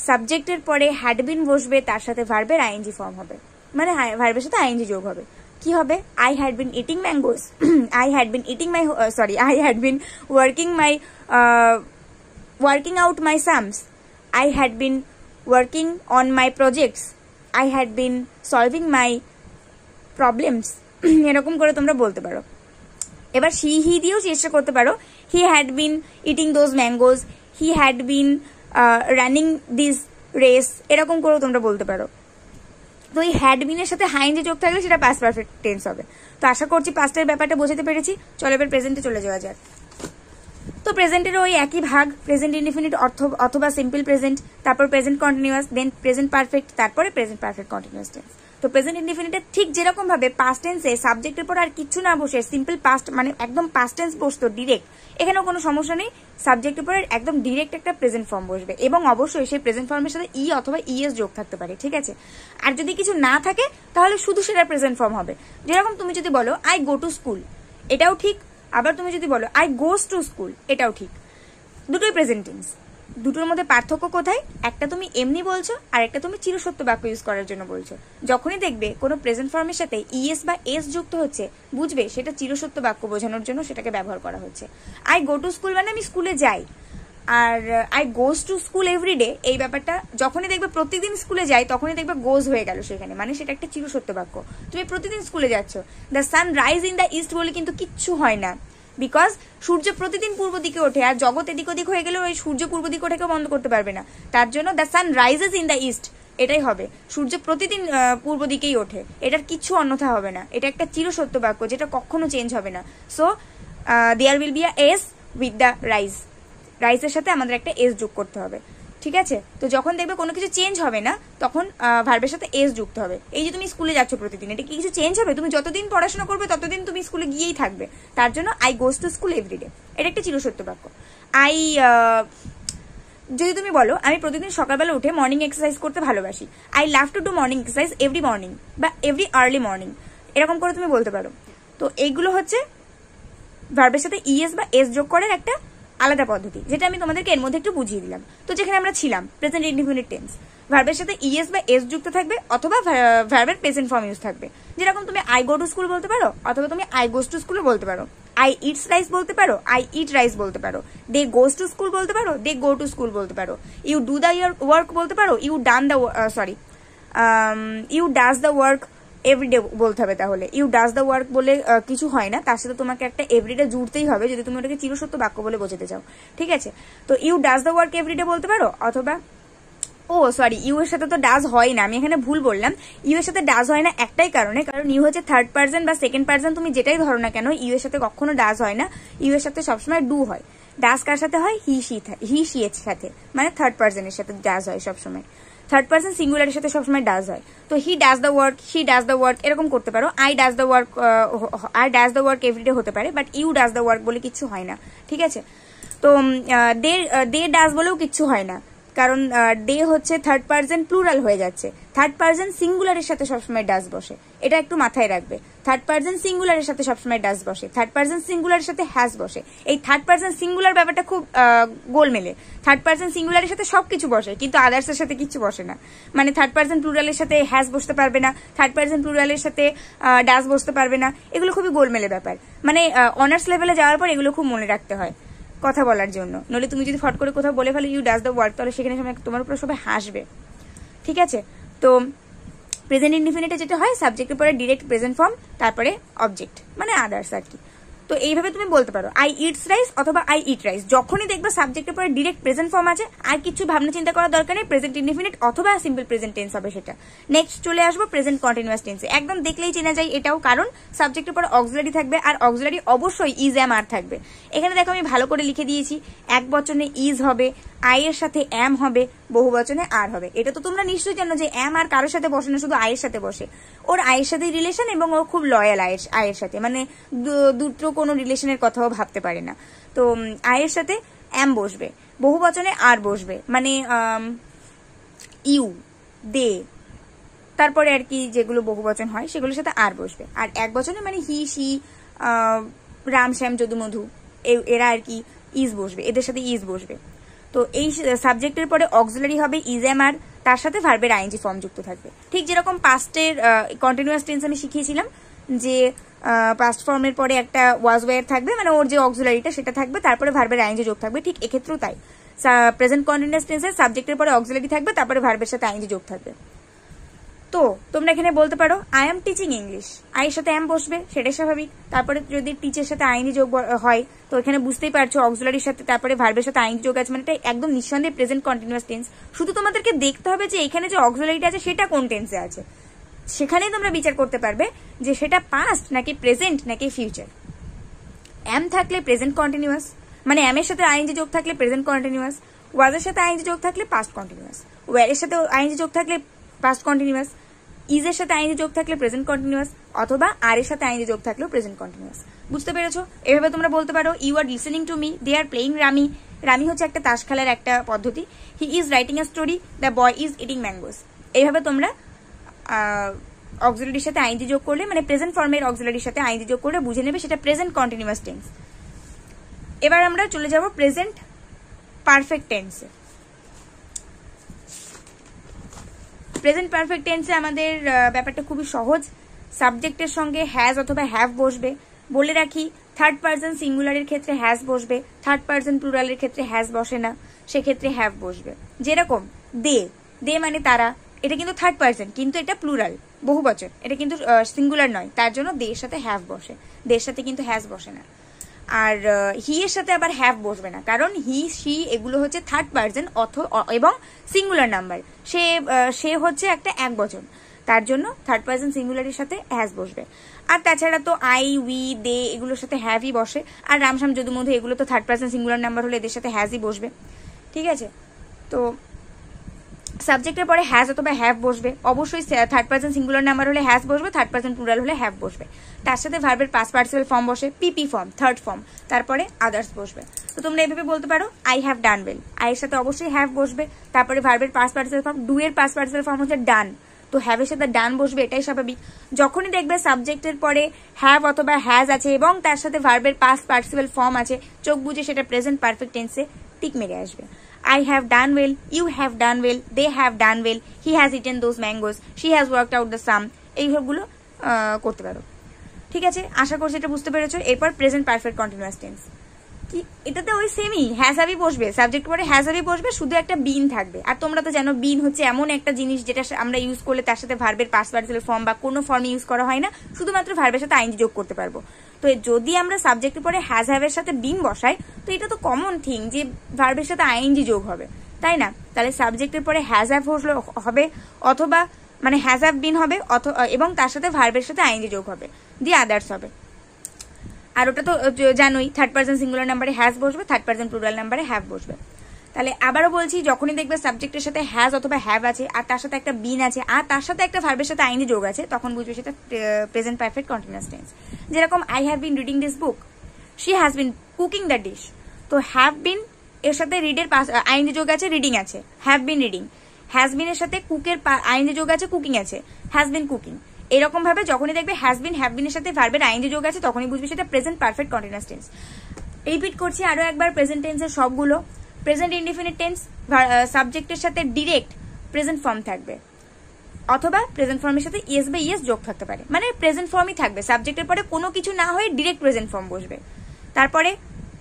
সাবজেক্টের পরে হ্যাড বিন বসবে, তার সাথে ভার্বের আইএনজি ফর্ম হবে, মানে ভার্বের সাথে আইএনজি যোগ হবে। কি হবে, I had been eating mangoes, I had been eating my I had been working out my sums, I had been working on my projects, I had been solving my problems, এরকম করে তোমরা বলতে পারো। এবার হি দিয়েও চেষ্টা করতে পারো, he had been eating those mangoes, he had been running this race, এরকম করেও তোমরা বলতে পারো। তো এই হ্যাড বিনের সাথে আইএনজি যোগ থাকলে সেটা পাস্ট পারফেক্ট টেন্স হবে। তো আশা করছি পাস্টের ব্যাপারটা বোঝাতে পেরেছি। চলো এবার প্রেজেন্টে চলে যাওয়া যাক। তো প্রেজেন্টের ওই একই ভাগ, প্রেজেন্ট ইনডিফিনিট অথবা সিম্পল প্রেজেন্ট, তারপর প্রেজেন্ট কন্টিনিউয়াস, দেন প্রেজেন্ট পারফেক্ট, তারপরে প্রেজেন্ট পারফেক্ট কন্টিনিউয়াস টেন্স। তো প্রেজেন্ট ইনডিফিনিটের ঠিক যেরকম ভাবে পাস্ট টেন্সে সাবজেক্টের পর আর কিছু না বসে সিম্পল পাস্ট মানে একদম পাস্ট টেন্স বসতো ডিরেক্ট, এখানেও কোনো সমস্যা নেই, সাবজেক্টের পরে একদম ডিরেক্ট একটা প্রেজেন্ট ফর্ম বসবে এবং অবশ্যই সেই প্রেজেন্ট ফর্মের সাথে ই অথবা ইএস যোগ থাকতে পারে। ঠিক আছে? আর যদি কিছু না থাকে তাহলে শুধু সেটা প্রেজেন্ট ফর্ম হবে। যেরকম তুমি যদি বলো আই গো টু স্কুল, এটাও ঠিক। আবার তুমি যদি বলো আই গোস টু স্কুল, এটাও ঠিক। দুটোই প্রেজেন্ট টেন্স। দুটোর মধ্যে পার্থক্য কোথায়? একটা তুমি এমনি বলছো আর একটা তুমি চিরসত্য বাক্য ইউজ করার জন্য বলছো। যখনই দেখবে কোনো প্রেজেন্ট ফর্মের সাথে ইএস বা এস যুক্ত হচ্ছে, বুঝবে সেটা চিরসত্য বাক্য বোঝানোর জন্য সেটাকে ব্যবহার করা হচ্ছে। আই গো টু স্কুল মানে আমি স্কুলে যাই, আর I goes to school everyday, এই ব্যাপারটা যখনই দেখবে প্রতিদিন স্কুলে যাই তখনই দেখবে গোজ হয়ে গেল সেখানে, মানে সেটা একটা চিরসত্য বাক্য। তুমি প্রতিদিন স্কুলে যাচ্ছ, the sun rise in the east বলে কিন্তু কিচ্ছু হয় না, বিকজ সূর্য প্রতিদিন পূর্ব দিকে ওঠে, আর জগৎ এদিক ওদিক হয়ে গেলে ওই সূর্য পূর্ব দিকে ওঠেকেও বন্ধ করতে পারবে না। তার জন্য the sun rises in the east, এটাই হবে। সূর্য প্রতিদিন পূর্ব দিকেই ওঠে, এটার কিচ্ছু অন্যথা হবে না। এটা একটা চিরসত্য বাক্য যেটা কখনো চেঞ্জ হবে না। So there will be a S with the rise, রাইজের সাথে আমাদের একটা এস যোগ করতে হবে। ঠিক আছে, তো যখন দেখবে কোনো কিছু চেঞ্জ হবে না তখন ভার্বের সাথে এস যুক্ত হবে। এই যে তুমি স্কুলে যাচ্ছ প্রতিদিন, এটা কি কিছু চেঞ্জ হবে? তুমি যতদিন পড়াশোনা করবে ততদিন তুমি স্কুলে গিয়েই থাকবে। তার জন্য I goes to school everyday, এটা একটা চিরসত্য বাক্য। আই যদি তুমি বলো আমি প্রতিদিন সকালবেলা উঠে মর্নিং এক্সারসাইজ করতে ভালোবাসি, I love to do morning exercise every morning বা এভরি আর্লি মর্নিং, এরকম করে তুমি বলতে পারো। তো এইগুলো হচ্ছে ভার্বের সাথে ইএস বা এস যোগ করার একটা আলাদা পদ্ধতি, যেটা আমি তোমাদেরকে এর মধ্যে একটু বুঝিয়ে দিলাম। তো যেখানে আমরা ছিলাম প্রেজেন্ট ইনডিফিনিট টেন্স, ভার্বের সাথে ইএস বা এস যুক্ত থাকবে অথবা ভার্বের প্রেজেন্ট ফর্ম ইউজ থাকবে। যেরকম তুমি আই গো টু স্কুল বলতে পারো, অথবা তুমি আই গোস টু স্কুল বলতে পারো, আই ইটস রাইস বলতে পারো, আই ইট রাইস বলতে পারো, দে গোস টু স্কুল বলতে পারো, দে গো টু স্কুল বলতে পারো, ইউ ডু দ্য ওয়ার্ক বলতে পারো, you done the you does the work everyday বলতে হবে। তাহলে ইউ ডাজ দ্য ওয়ার্ক বলে কিছু হয় না, তার সাথে তোমাকে একটা এভরিডে জুড়তেই হবে যদি তুমি ওটাকে চিরসত্য বাক্য বলে বোঝাতে চাও। ঠিক আছে, তো you does the work everyday বলতে পারো, অথবা সরি, ইউ এর সাথে তো ডাজ হয় না, আমি এখানে ভুল বললাম। ইউ এর সাথে ডাজ হয় না একটাই কারণে, কারণ ইউ হচ্ছে থার্ড পার্সন বা সেকেন্ড পার্সন, তুমি যেটাই ধরো না কেন ইউ এর সাথে কখনো ডাজ হয় না। ইউ এর সাথে সবসময় ডু হয়। ডাজ কার সাথে হয়? হি সি এর সাথে, মানে থার্ড পার্সনের সাথে ডাজ হয় সবসময়। থার্ড পার্সন সিঙ্গুলারের সাথে সবসময় ডাজ হয়। তো he does the work, she does the work এরকম করতে পারো। I does the work everyday হতে পারে, but you does the work বলে কিচ্ছু হয় না। ঠিক আছে, তো দে ডাজ বলেও কিচ্ছু হয় না, কারণ ডে হচ্ছে থার্ড পার্সন প্লুরাল হয়ে যাচ্ছে। থার্ড পার্সন সিঙ্গুলারের সাথে সবসময় ডাজ বসে, এটা একটু মাথায় রাখবে। থার্ড পার্সন সিঙ্গুলারের সাথে সবসময় ডাজ বসে, থার্ড পার্সন সিঙ্গুলারের সাথে হ্যাজ বসে। এই থার্ড পার্সন সিঙ্গুলার ব্যাপারটা খুব গোলমেলে। থার্ড পার্সন সিঙ্গুলারের সাথে সবকিছু বসে, কিন্তু আদার্সের সাথে কিছু বসে না। মানে থার্ড পার্সন প্লুরালের সাথে হ্যাজ বসতে পারবে না, থার্ড পার্সন প্লুরালের সাথে ডাজ বসতে পারবে না। এগুলো খুবই গোলমেলে ব্যাপার, মানে অনার্স লেভেলে যাওয়ার পর এগুলো খুব মনে রাখতে হয় কথা বলার জন্য। নইলে তুমি যদি ফট করে কোথাও বলে ফেলো ইউ ডাজ দ্য ওয়ার্ক, তাহলে সেখানে তোমার উপর সবাই হাসবে। ঠিক আছে, তো প্রেজেন্ট ইনডিফিনিটে যেটা হয় সাবজেক্টের পরে ডিরেক্ট প্রেজেন্ট ফর্ম, তারপরে অবজেক্ট মানে আদার্স আর কি। তো এইভাবে তুমি বলতে পারো আই ইটস রাইস অথবা আই ইট রাইস। যখনই দেখবে সাবজেক্টের পরে ডিরেক্ট প্রেজেন্ট ফর্ম আছে, আর কিছু ভাবনা চিন্তা করার দরকার নেই, প্রেজেন্ট ইনডিফিনিট অথবা সিম্পল প্রেজেন্ট টেন্স হবে সেটা। নেক্সট চলে আসবো প্রেজেন্ট কন্টিনিউয়াস টেন্সে। একদম দেখলেই চেনা যায় এটাও, কারণ সাবজেক্টের পরে অক্সিলারি থাকবে, আর অক্সিলারি অবশ্যই ইজ এম আর থাকবে। এখানে দেখো আমি ভালো করে লিখে দিয়েছি, এক বচনে ইজ হবে, আই এর সাথে এম হবে, বহু বচনে আর হবে। এটা তো তোমরা নিশ্চয়ই জানো যে এম আর কারোর সাথে বসে না, শুধু আয়ের সাথে বসে। ওর আয়ের সাথে রিলেশন এবং ও খুব লয়াল আয়ের সাথে, মানে দুটো কোনো রিলেশনের কথাও ভাবতে পারে না। তো আয়ের সাথে এম বসবে, বহু বচনে আর বসবে, মানে ইউ, দে, তারপরে আর কি যেগুলো বহু বচন হয় সেগুলোর সাথে আর বসবে। আর এক বচনে মানে হি, সি, রাম, শ্যাম, যদু, মধু, এরা আর কি ইজ বসবে, এদের সাথে ইজ বসবে। তো এই সাবজেক্টের পরে অক্সিলারি হবে ইজ এম আর, তার সাথে ভার্বের আইএনজি ফর্ম যুক্ত থাকবে। ঠিক যেরকম পাস্টের কন্টিনিউয়াস টেন্স আমি শিখিয়েছিলাম যে পাস্ট ফর্মের পরে একটা ওয়াজ ওয়্যার থাকবে, মানে ওর যে অক্সিলারিটা সেটা থাকবে, তারপরে ভার্বের আইএনজি যোগ থাকবে। ঠিক এক্ষেত্রেও তাই, প্রেজেন্ট কন্টিনিউয়াস টেন্সের সাবজেক্টের পরে অক্সিলারি থাকবে, তারপরে ভার্বের সাথে আইএনজি যোগ থাকবে। তো তোমরা এখানে বলতে পারো I am teaching English, I এর সাথে এম বসবে, সেটাই স্বাভাবিক। তারপরে যদি টিচের সাথে আইনি যোগ হয়, তো এখানে বুঝতেই পারছো অক্সিলারির সাথে তারপরে ভার্বের সাথে আইনি যোগ আছে, মানে এটা একদম নিঃসন্দেহে প্রেজেন্ট কন্টিনিউয়াস টেন্স। শুধু তোমাদেরকে দেখতে হবে যে এখানে যে অক্সিলারিটা আছে সেটা কোন টেন্সে আছে, সেখানেই তোমরা বিচার করতে পারবে যে সেটা পাস্ট নাকি প্রেজেন্ট নাকি ফিউচার। এম থাকলে প্রেজেন্ট কন্টিনিউয়াস, মানে এম এর সাথে আইএনজি যোগ থাকলে প্রেজেন্ট কন্টিনিউয়াস, ওয়াজের সাথে আইএনজি যোগ থাকলে পাস্ট কন্টিনিউয়াস, ওয়্যার এর সাথে আইএনজি যোগ থাকলে পাস্ট কন্টিনিউয়াস, ইজ এর সাথে আইএনজি যোগ থাকলে প্রেজেন্ট কন্টিনিউয়াস, অথবা আর এর সাথে আইএনজি যোগ থাকলেও প্রেজেন্ট কন্টিনিউয়াস। বুঝতে পেরেছো? এভাবে তোমরা বলতে পারো you are listening to me, they are playing rummy. Rummy হচ্ছে একটা তাস খেলার একটা পদ্ধতি। He is writing a story, the boy is eating mangoes. এইভাবে তোমরা অক্সিলারির সাথে আইএনজি যোগ করলে, মানে প্রেজেন্ট ফর্মের অক্সিলারির সাথে আইএনজি যোগ করলে বুঝে নেবে সেটা প্রেজেন্ট কন্টিনিউয়াস টেন্স। এবার আমরা চলে যাব প্রেজেন্ট পারফেক্ট টেন্সে। প্রেজেন্ট পারফেক্ট টেন্সে আমাদের ব্যাপারটা খুবই সহজ। সাবজেক্টের সঙ্গে হ্যাজ অথবা হ্যাভ বসবে। বলে রাখি থার্ড পার্সন সিঙ্গুলারের ক্ষেত্রে হ্যাজ বসবে, থার্ড পার্সন প্লুরালের ক্ষেত্রে হ্যাজ বসে না, সেক্ষেত্রে হ্যাভ বসবে। যেরকম দে, দে মানে তারা, এটা কিন্তু থার্ড পার্সন কিন্তু এটা প্লুরাল বহু বচন, এটা কিন্তু সিঙ্গুলার নয়, তার জন্য দের সাথে হ্যাভ বসে, দের সাথে কিন্তু হ্যাজ বসে না। আর হি এর সাথে আবার হ্যাভ বসবে না, কারণ হি সি এগুলো হচ্ছে থার্ড পার্সন এবং সিঙ্গুলার নাম্বার, সে হচ্ছে একটা একবচন, তার জন্য থার্ড পার্সন সিঙ্গুলারের সাথে হ্যাজ বসবে। আর তাছাড়া তো আই, উই, দে এগুলোর সাথে হ্যাভই বসে, আর রামশ্যাম, যদু, মধু এগুলো তো থার্ড পার্সন সিঙ্গুলার নাম্বার হলে এদের সাথে হ্যাজই বসবে। ঠিক আছে, তো সাবজেক্টের পরে হ্যাজ অথবা হ্যাভ বসবে, অবশ্যই থার্ড পার্সন সিঙ্গুলার নাম্বার হলে হ্যাজ বসবে, থার্ড পার্সন প্লুরাল হলে হ্যাভ বসবে। তার সাথে ভার্বের পাস্ট পার্টিসিপল ফর্ম বসে, পিপি ফর্ম, থার্ড ফর্ম, তারপরে আদার্স বসবে। তো তোমরা এইভাবে বলতে পারো I have done well, I এর সাথে অবশ্যই হ্যাভ বসবে, তারপরে ভার্বের পাস্ট পার্টিসিপল ফর্ম, ডু এর পাস্ট পার্টিসিপল ফর্ম হচ্ছে ডান, তো হ্যাভ এর সাথে ডান বসবে, এটাই স্বাভাবিক। যখনই দেখবে সাবজেক্টের পরে হ্যাভ অথবা হ্যাজ আছে এবং তার সাথে ভার্বের পাস্ট পার্টিসিপল ফর্ম আছে, চোখ বুঝে সেটা প্রেজেন্ট পারফেক্ট টেন্সে টিক মেরে আসবে। I have done well, you have done well, they have done well, he has eaten those mangoes, she has worked out the sum, এই সবগুলো করতে পারো। ঠিক আছে, আশা করছি এটা বুঝতে পেরেছো। এরপর প্রেজেন্ট পারফেক্ট কন্টিনিউয়াস টেন্স, কি এটাতে ওই সেমই হ্যাজ হ্যাভই বসবে, সাবজেক্ট পরে হ্যাজ হ্যাভই বসবে, শুধু একটা বিন থাকবে। আর তোমরা তো জানো বিন হচ্ছে এমন একটা জিনিস যেটা আমরা ইউজ করলে তার সাথে ভার্বের পাস্ট পার্টিসিপল ফর্ম বা কোনো ফর্মে ইউজ করা হয় না, শুধুমাত্র ভার্বের সাথে আইএনজি যোগ করতে পারবো। তো যদি আমরা সাবজেক্টের পরে হ্যাজ হ্যাভের সাথে বিন বসাই, তো এটা তো কমন থিং যে ভার্বের সাথে আইএনজি যোগ হবে, তাই না? তাহলে সাবজেক্টের পরে হ্যাজ হ্যাভ হবে, অথবা মানে হ্যাজ হ্যাভ বিন হবে, এবং তার সাথে ভার্বের সাথে আইএনজি যোগ হবে, দিয়ে আদার্স হবে। আর ওটা তো জানোই, থার্ড পার্সন সিঙ্গুলার নাম্বারে হ্যাজ বসবে, থার্ড পার্সন প্লুরাল নাম্বারে হ্যাভ বসবে। তাহলে আবারও বলছি, যখনই দেখবে সাবজেক্টের সাথে হ্যাজ অথবা হ্যাভ আছে, আর তার সাথে একটা বিন আছে, আর তার সাথে একটা ভার্বের সাথে আইএনজি যোগ আছে, তখন বুঝবে সেটা প্রেজেন্ট পারফেক্ট কন্টিনিউয়াস টেন্স। যেরকম I have been reading this book, she has been cooking the dish, তো হ্যাভ বিন এর সাথে রিডের আইএনজি যোগ আছে, রিডিং আছে, have been reading. Has been এর সাথে কুকের আইএনজি যোগ আছে, কুকিং আছে, হ্যাজ বিন কুকিং। এরকম ভাবে যখনই দেখবে হ্যাজ বিন হ্যাভ বিন এর সাথে ভার্বের আইএনজি যোগ আছে, তখনই বুঝবে সেটা present perfect continuous tense. Repeat করছি আরো একবার প্রেজেন্ট টেন্সের সবগুলো। প্রেজেন্ট ইনডিফিনিট টেন্স সাবজেক্টের সাথে ডিরেক্ট প্রেজেন্ট ফর্ম থাকবে, অথবা প্রেজেন্ট ফর্মের সাথে ইয়েস বা ইয়েস যোগ থাকতে পারে, মানে প্রেজেন্ট ফর্মই থাকবে, সাবজেক্টের পরে কোনো কিছু না হয়ে ডিরেক্ট প্রেজেন্ট ফর্ম বসবে। তারপরে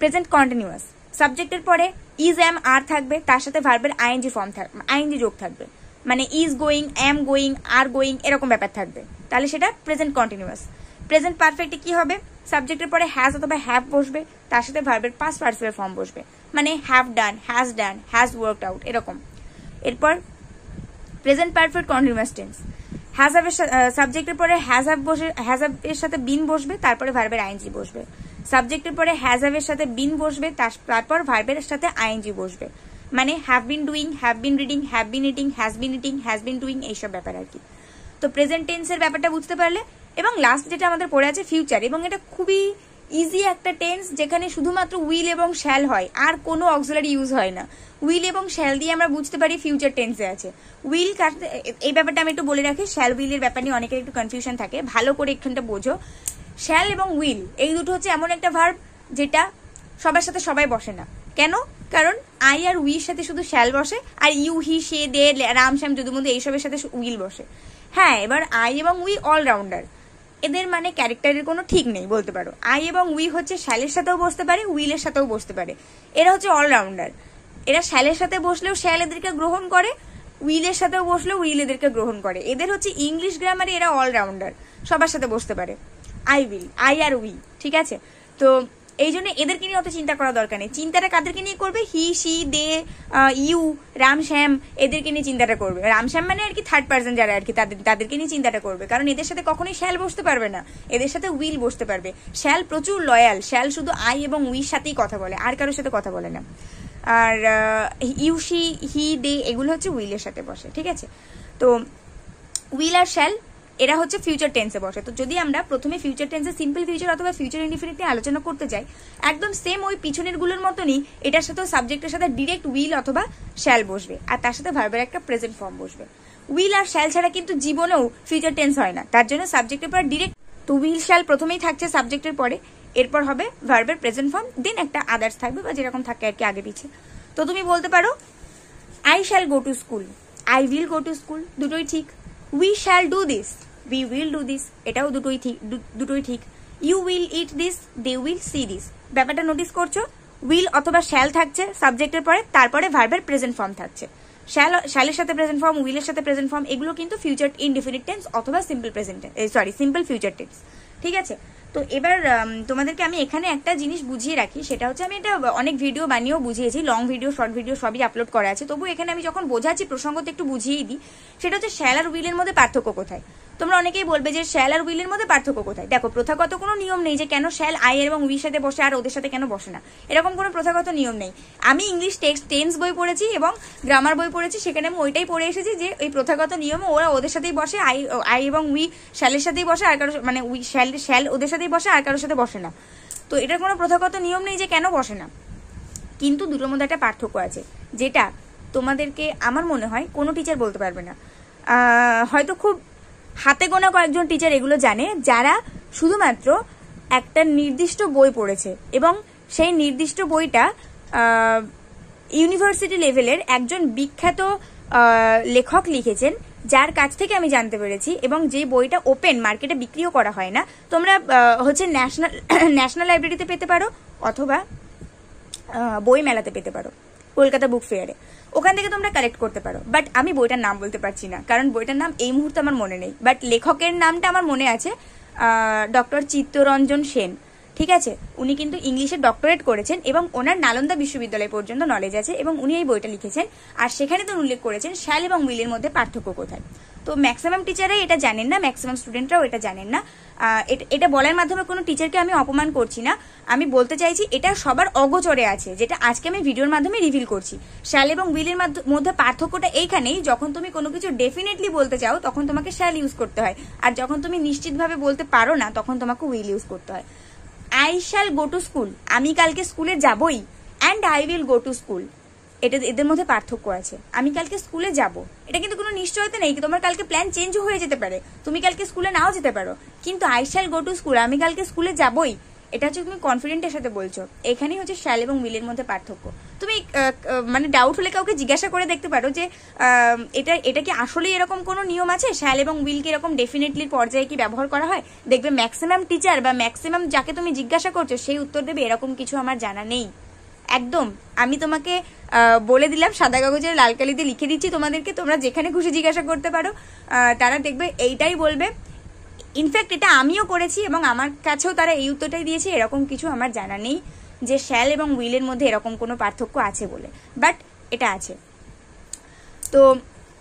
প্রেজেন্ট কন্টিনিউয়াস, সাবজেক্টের পরে ইজ এম আর থাকবে, তার সাথে ভার্বের আইএনজি ফর্ম থাকবে, আইএনজি যোগ থাকবে, মানে is going, am going, are going এরকম ব্যাপার থাকবে, তাহলে সেটা প্রেজেন্ট কন্টিনিউয়াস। প্রেজেন্ট পারফেক্টে কি হবে, সাবজেক্টের পরে হ্যাজ অথবা হ্যাভ বসবে, তার সাথে ভার্বের পাস্ট পার্টিসিপল ফর্ম বসবে, মানে have done, has worked out এরকম। এরপর present perfect continuous tense, has have সাবজেক্টের পরে হ্যাজ হ্যাভ এর সাথে বিন বসবে, তারপরে ভার্বের আইএনজি বসবে। সাবজেক্টের পরে হ্যাজ হ্যাভ এর সাথে বিন বসবে, তারপর ভার্বের সাথে আইএনজি বসবে, মানে have been doing, have been reading, have been eating, has been eating, has been doing, এইসব ব্যাপার আর কি। তো প্রেজেন্ট টেন্সের ব্যাপারটা বুঝতে পারলে। এবং লাস্ট যেটা আমাদের পড়ে আছে ফিউচার, এবং এটা খুবই ইজি একটা টেন্স, যেখানে শুধুমাত্র উইল এবং শ্যাল হয়, আর কোনো অক্সিলারি ইউজ হয় না। উইল এবং শ্যাল দিয়ে আমরা বুঝতে পারি ফিউচার টেন্সে আছে। উইল এই ব্যাপারটা আমি একটু বলে রাখি, শ্যাল উইলের ব্যাপার নিয়ে অনেকের একটু কনফিউশন থাকে, ভালো করে এখানটা বোঝো। শ্যাল এবং উইল এই দুটো হচ্ছে এমন একটা ভার্ব যেটা সবার সাথে সবাই বসে না। কেন? কারণ আই আর উইর সাথে শুধু শ্যাল বসে, আর ইউ, হি, সে, দে, রাম, শ্যাম, যদু, মধু এইসবের সাথে উইল বসে। হ্যাঁ, এবার আই এবং উই অলরাউন্ডার, এদের মানে ক্যারেক্টারের কোনো ঠিক নেই বলতে পারো। আই এবং উই হচ্ছে শ্যালের সাথেও বসতে পারে, উইলের সাথেও বসতে পারে, এরা হচ্ছে অলরাউন্ডার। এরা শ্যালের সাথে বসলেও শ্যাল এদেরকে গ্রহণ করে, উইলের সাথেও বসলেও উইল এদেরকে গ্রহণ করে। এদের হচ্ছে ইংলিশ গ্রামারে এরা অলরাউন্ডার, সবার সাথে বসতে পারে। I will, I are we, ঠিক আছে? তো এই জন্য এদেরকে নিয়ে অত চিন্তা করা দরকার নেই। চিন্তাটা কাদেরকে নিয়ে করবে? হি, সি, দে, ইউ, রাম, শ্যাম এদেরকে নিয়ে চিন্তাটা করবে। রাম, শ্যাম মানে আর কি থার্ড পার্সন যারা আর কি, তাদেরকে নিয়ে চিন্তাটা করবে, কারণ এদের সাথে কখনোই শ্যাল বসতে পারবে না, এদের সাথে উইল বসতে পারবে। শ্যাল প্রচুর লয়াল, শ্যাল শুধু আই এবং উইর সাথেই কথা বলে, আর কারোর সাথে কথা বলে না। আর ইউ, সি, হি, দে এগুলো হচ্ছে উইলের সাথে বসে, ঠিক আছে? তো উইল আর শ্যাল এরা হচ্ছে ফিউচার টেন্সে বসে। তো যদি আমরা প্রথমে ফিউচার টেন্সে সিম্পল ফিউচার অথবা ফিউচার ইনডিফিনিট নিয়ে আলোচনা করতে চাই, একদম সেম ওই পিছনের গুলোর মতনই এটার সাথে সাবজেক্টের সাথে ডিরেক্ট উইল অথবা শ্যাল বসবে, আর তার সাথে ভার্বের একটা প্রেজেন্ট ফর্ম বসবে। উইল আর শ্যাল ছাড়া কিন্তু জীবনেও ফিউচার টেন্স হয় না, তার জন্য সাবজেক্টের পর ডিরেক্ট, তো উইল শ্যাল প্রথমেই থাকছে সাবজেক্টের পরে, এরপর হবে ভার্বের প্রেজেন্ট ফর্ম, দেন একটা আদার্স থাকবে বা যেরকম থাকে আর কি আগে পিছে। তো তুমি বলতে পারো I shall go to school, I will go to school, দুটোই ঠিক। We shall do this, we will do this, এটাও দুটোই ঠিক। you will eat this, they will see this। ব্যাপারটা নোটিস করছো? উইল অথবা শ্যাল থাকছে সাবজেক্টের পরে, তারপরে ভার্বের প্রেজেন্ট ফর্ম থাকছে। শ্যালের সাথে প্রেজেন্ট ফর্ম, উইলের সাথে প্রেজেন্ট ফর্ম, এগুলো কিন্তু ফিউচার ইনডিফিনিট টেন্স অথবা simple present simple future tense. ঠিক আছে, তো এবার তোমাদেরকে আমি এখানে একটা জিনিস বুঝিয়ে রাখি, সেটা হচ্ছে আমি এটা অনেক ভিডিও বানিয়েও বুঝিয়েছি, লং ভিডিও শর্ট ভিডিও সবই আপলোড করা আছে, তবু এখানে আমি যখন বোঝাচ্ছি প্রসঙ্গত একটু বুঝিয়েই দিই। সেটা হচ্ছে শ্যাল আর উইলের মধ্যে পার্থক্য কোথায়। তোমরা অনেকেই বলবে যে শ্যাল আর উইলের মধ্যে পার্থক্য কোথায়। দেখো, প্রথাগত কোনো নিয়ম নেই যে কেন শ্যাল আই এবং উইর সাথে বসে আর ওদের সাথে কেন বসে না, এরকম কোনো প্রথাগত নিয়ম নেই। আমি ইংলিশ টেন্স বই পড়েছি এবং গ্রামার বই পড়েছি, সেখানে আমি ওইটাই পড়ে এসেছি যে এই প্রথাগত নিয়মে ওরা ওদের সাথেই বসে, আই এবং উই শ্যালের সাথেই বসে, আর কারো মানে উই শ্যাল ওদের সাথেই বসে, আর কারোর সাথে বসে না। তো এটার কোনো প্রথাগত নিয়ম নেই যে কেন বসে না, কিন্তু দুটোর মধ্যে একটা পার্থক্য আছে, যেটা তোমাদেরকে আমার মনে হয় কোনো টিচার বলতে পারবে না। হয়তো খুব হাতে গোনা কয়েকজন টিচার এগুলো জানে, যারা শুধুমাত্র একটা নির্দিষ্ট বই পড়েছে এবং সেই নির্দিষ্ট বইটা ইউনিভার্সিটি লেভেলের একজন বিখ্যাত লেখক লিখেছেন, যার কাছ থেকে আমি জানতে পেরেছি, এবং যে বইটা ওপেন মার্কেটে বিক্রিও করা হয় না। তোমরা হচ্ছে ন্যাশনাল লাইব্রেরিতে পেতে পারো অথবা বই মেলাতে পেতে পারো, কলকাতা বুক ফেয়ারে, ওখান থেকে তোমরা কালেক্ট করতে পারো। বাট আমি বইটার নাম বলতে পারছি না, কারণ বইটার নাম এই মুহূর্তে আমার মনে নেই, বাট লেখকের নামটা আমার মনে আছে, ডক্টর চিত্তরঞ্জন সেন। ঠিক আছে, উনি কিন্তু ইংলিশে ডক্টরেট করেছেন এবং ওনার নালন্দা বিশ্ববিদ্যালয় পর্যন্ত নলেজ আছে, এবং উনি এই বইটা লিখেছেন। আর সেখানে তো উল্লেখ করেছেন শ্যাল এবং উইলের মধ্যে পার্থক্য কোথায়। তো ম্যাক্সিমাম টিচারাই এটা জানেন না, ম্যাক্সিমাম স্টুডেন্টরাও এটা জানেন না। এটা বলার মাধ্যমে কোনো টিচারকে আমি অপমান করছি না, আমি বলতে চাইছি এটা সবার অগোচরে আছে, যেটা আজকে আমি ভিডিওর মাধ্যমে রিভিল করছি। শ্যাল এবং উইলের মধ্যে পার্থক্যটা এইখানেই, যখন তুমি কোনো কিছু ডেফিনেটলি বলতে চাও তখন তোমাকে শ্যাল ইউজ করতে হয়, আর যখন তুমি নিশ্চিতভাবে বলতে পারো না তখন তোমাকে উইল ইউজ করতে হয়। I shall go to school, আমি কালকে স্কুলে যাবই, and I will go to school, এদের মধ্যে পার্থক্য আছে। আমি কালকে স্কুলে যাব, এটা কিন্তু কোনো নিশ্চয়তা নেই, তোমার কালকে প্ল্যান চেঞ্জও হয়ে যেতে পারে, তুমি কালকে স্কুলে নাও যেতে পারো, কিন্তু I shall go to school, আমি কালকে স্কুলে যাবই, এটা হচ্ছে তুমি কনফিডেন্টের সাথে বলছো। এখানেই হচ্ছে শ্যাল এবং উইলের মধ্যে পার্থক্য। তুমি মানে ডাউট হলে কাউকে জিজ্ঞাসা করে দেখতে পারো যে এটা কি আসলেই এরকম কোনো নিয়ম আছে, শ্যাল এবং উইলকে এরকম ডেফিনেটলির পর্যায়ে কি ব্যবহার করা হয়। দেখবে ম্যাক্সিমাম টিচার বা ম্যাক্সিমাম যাকে তুমি জিজ্ঞাসা করছো সেই উত্তর দেবে এরকম কিছু আমার জানা নেই। একদম আমি তোমাকে বলে দিলাম, সাদা কাগজের লাল কালি দিয়ে লিখে দিচ্ছি তোমাদেরকে, তোমরা যেখানে খুশি জিজ্ঞাসা করতে পারো, তারা দেখবে এইটাই বলবে। ইনফ্যাক্ট এটা আমিও করেছি এবং আমার কাছেও তারা এই উত্তরটাই দিয়েছে, এরকম কিছু আমার জানা নেই যে শ্যাল এবং উইলের মধ্যে এরকম কোনো পার্থক্য আছে বলে, বাট এটা আছে। তো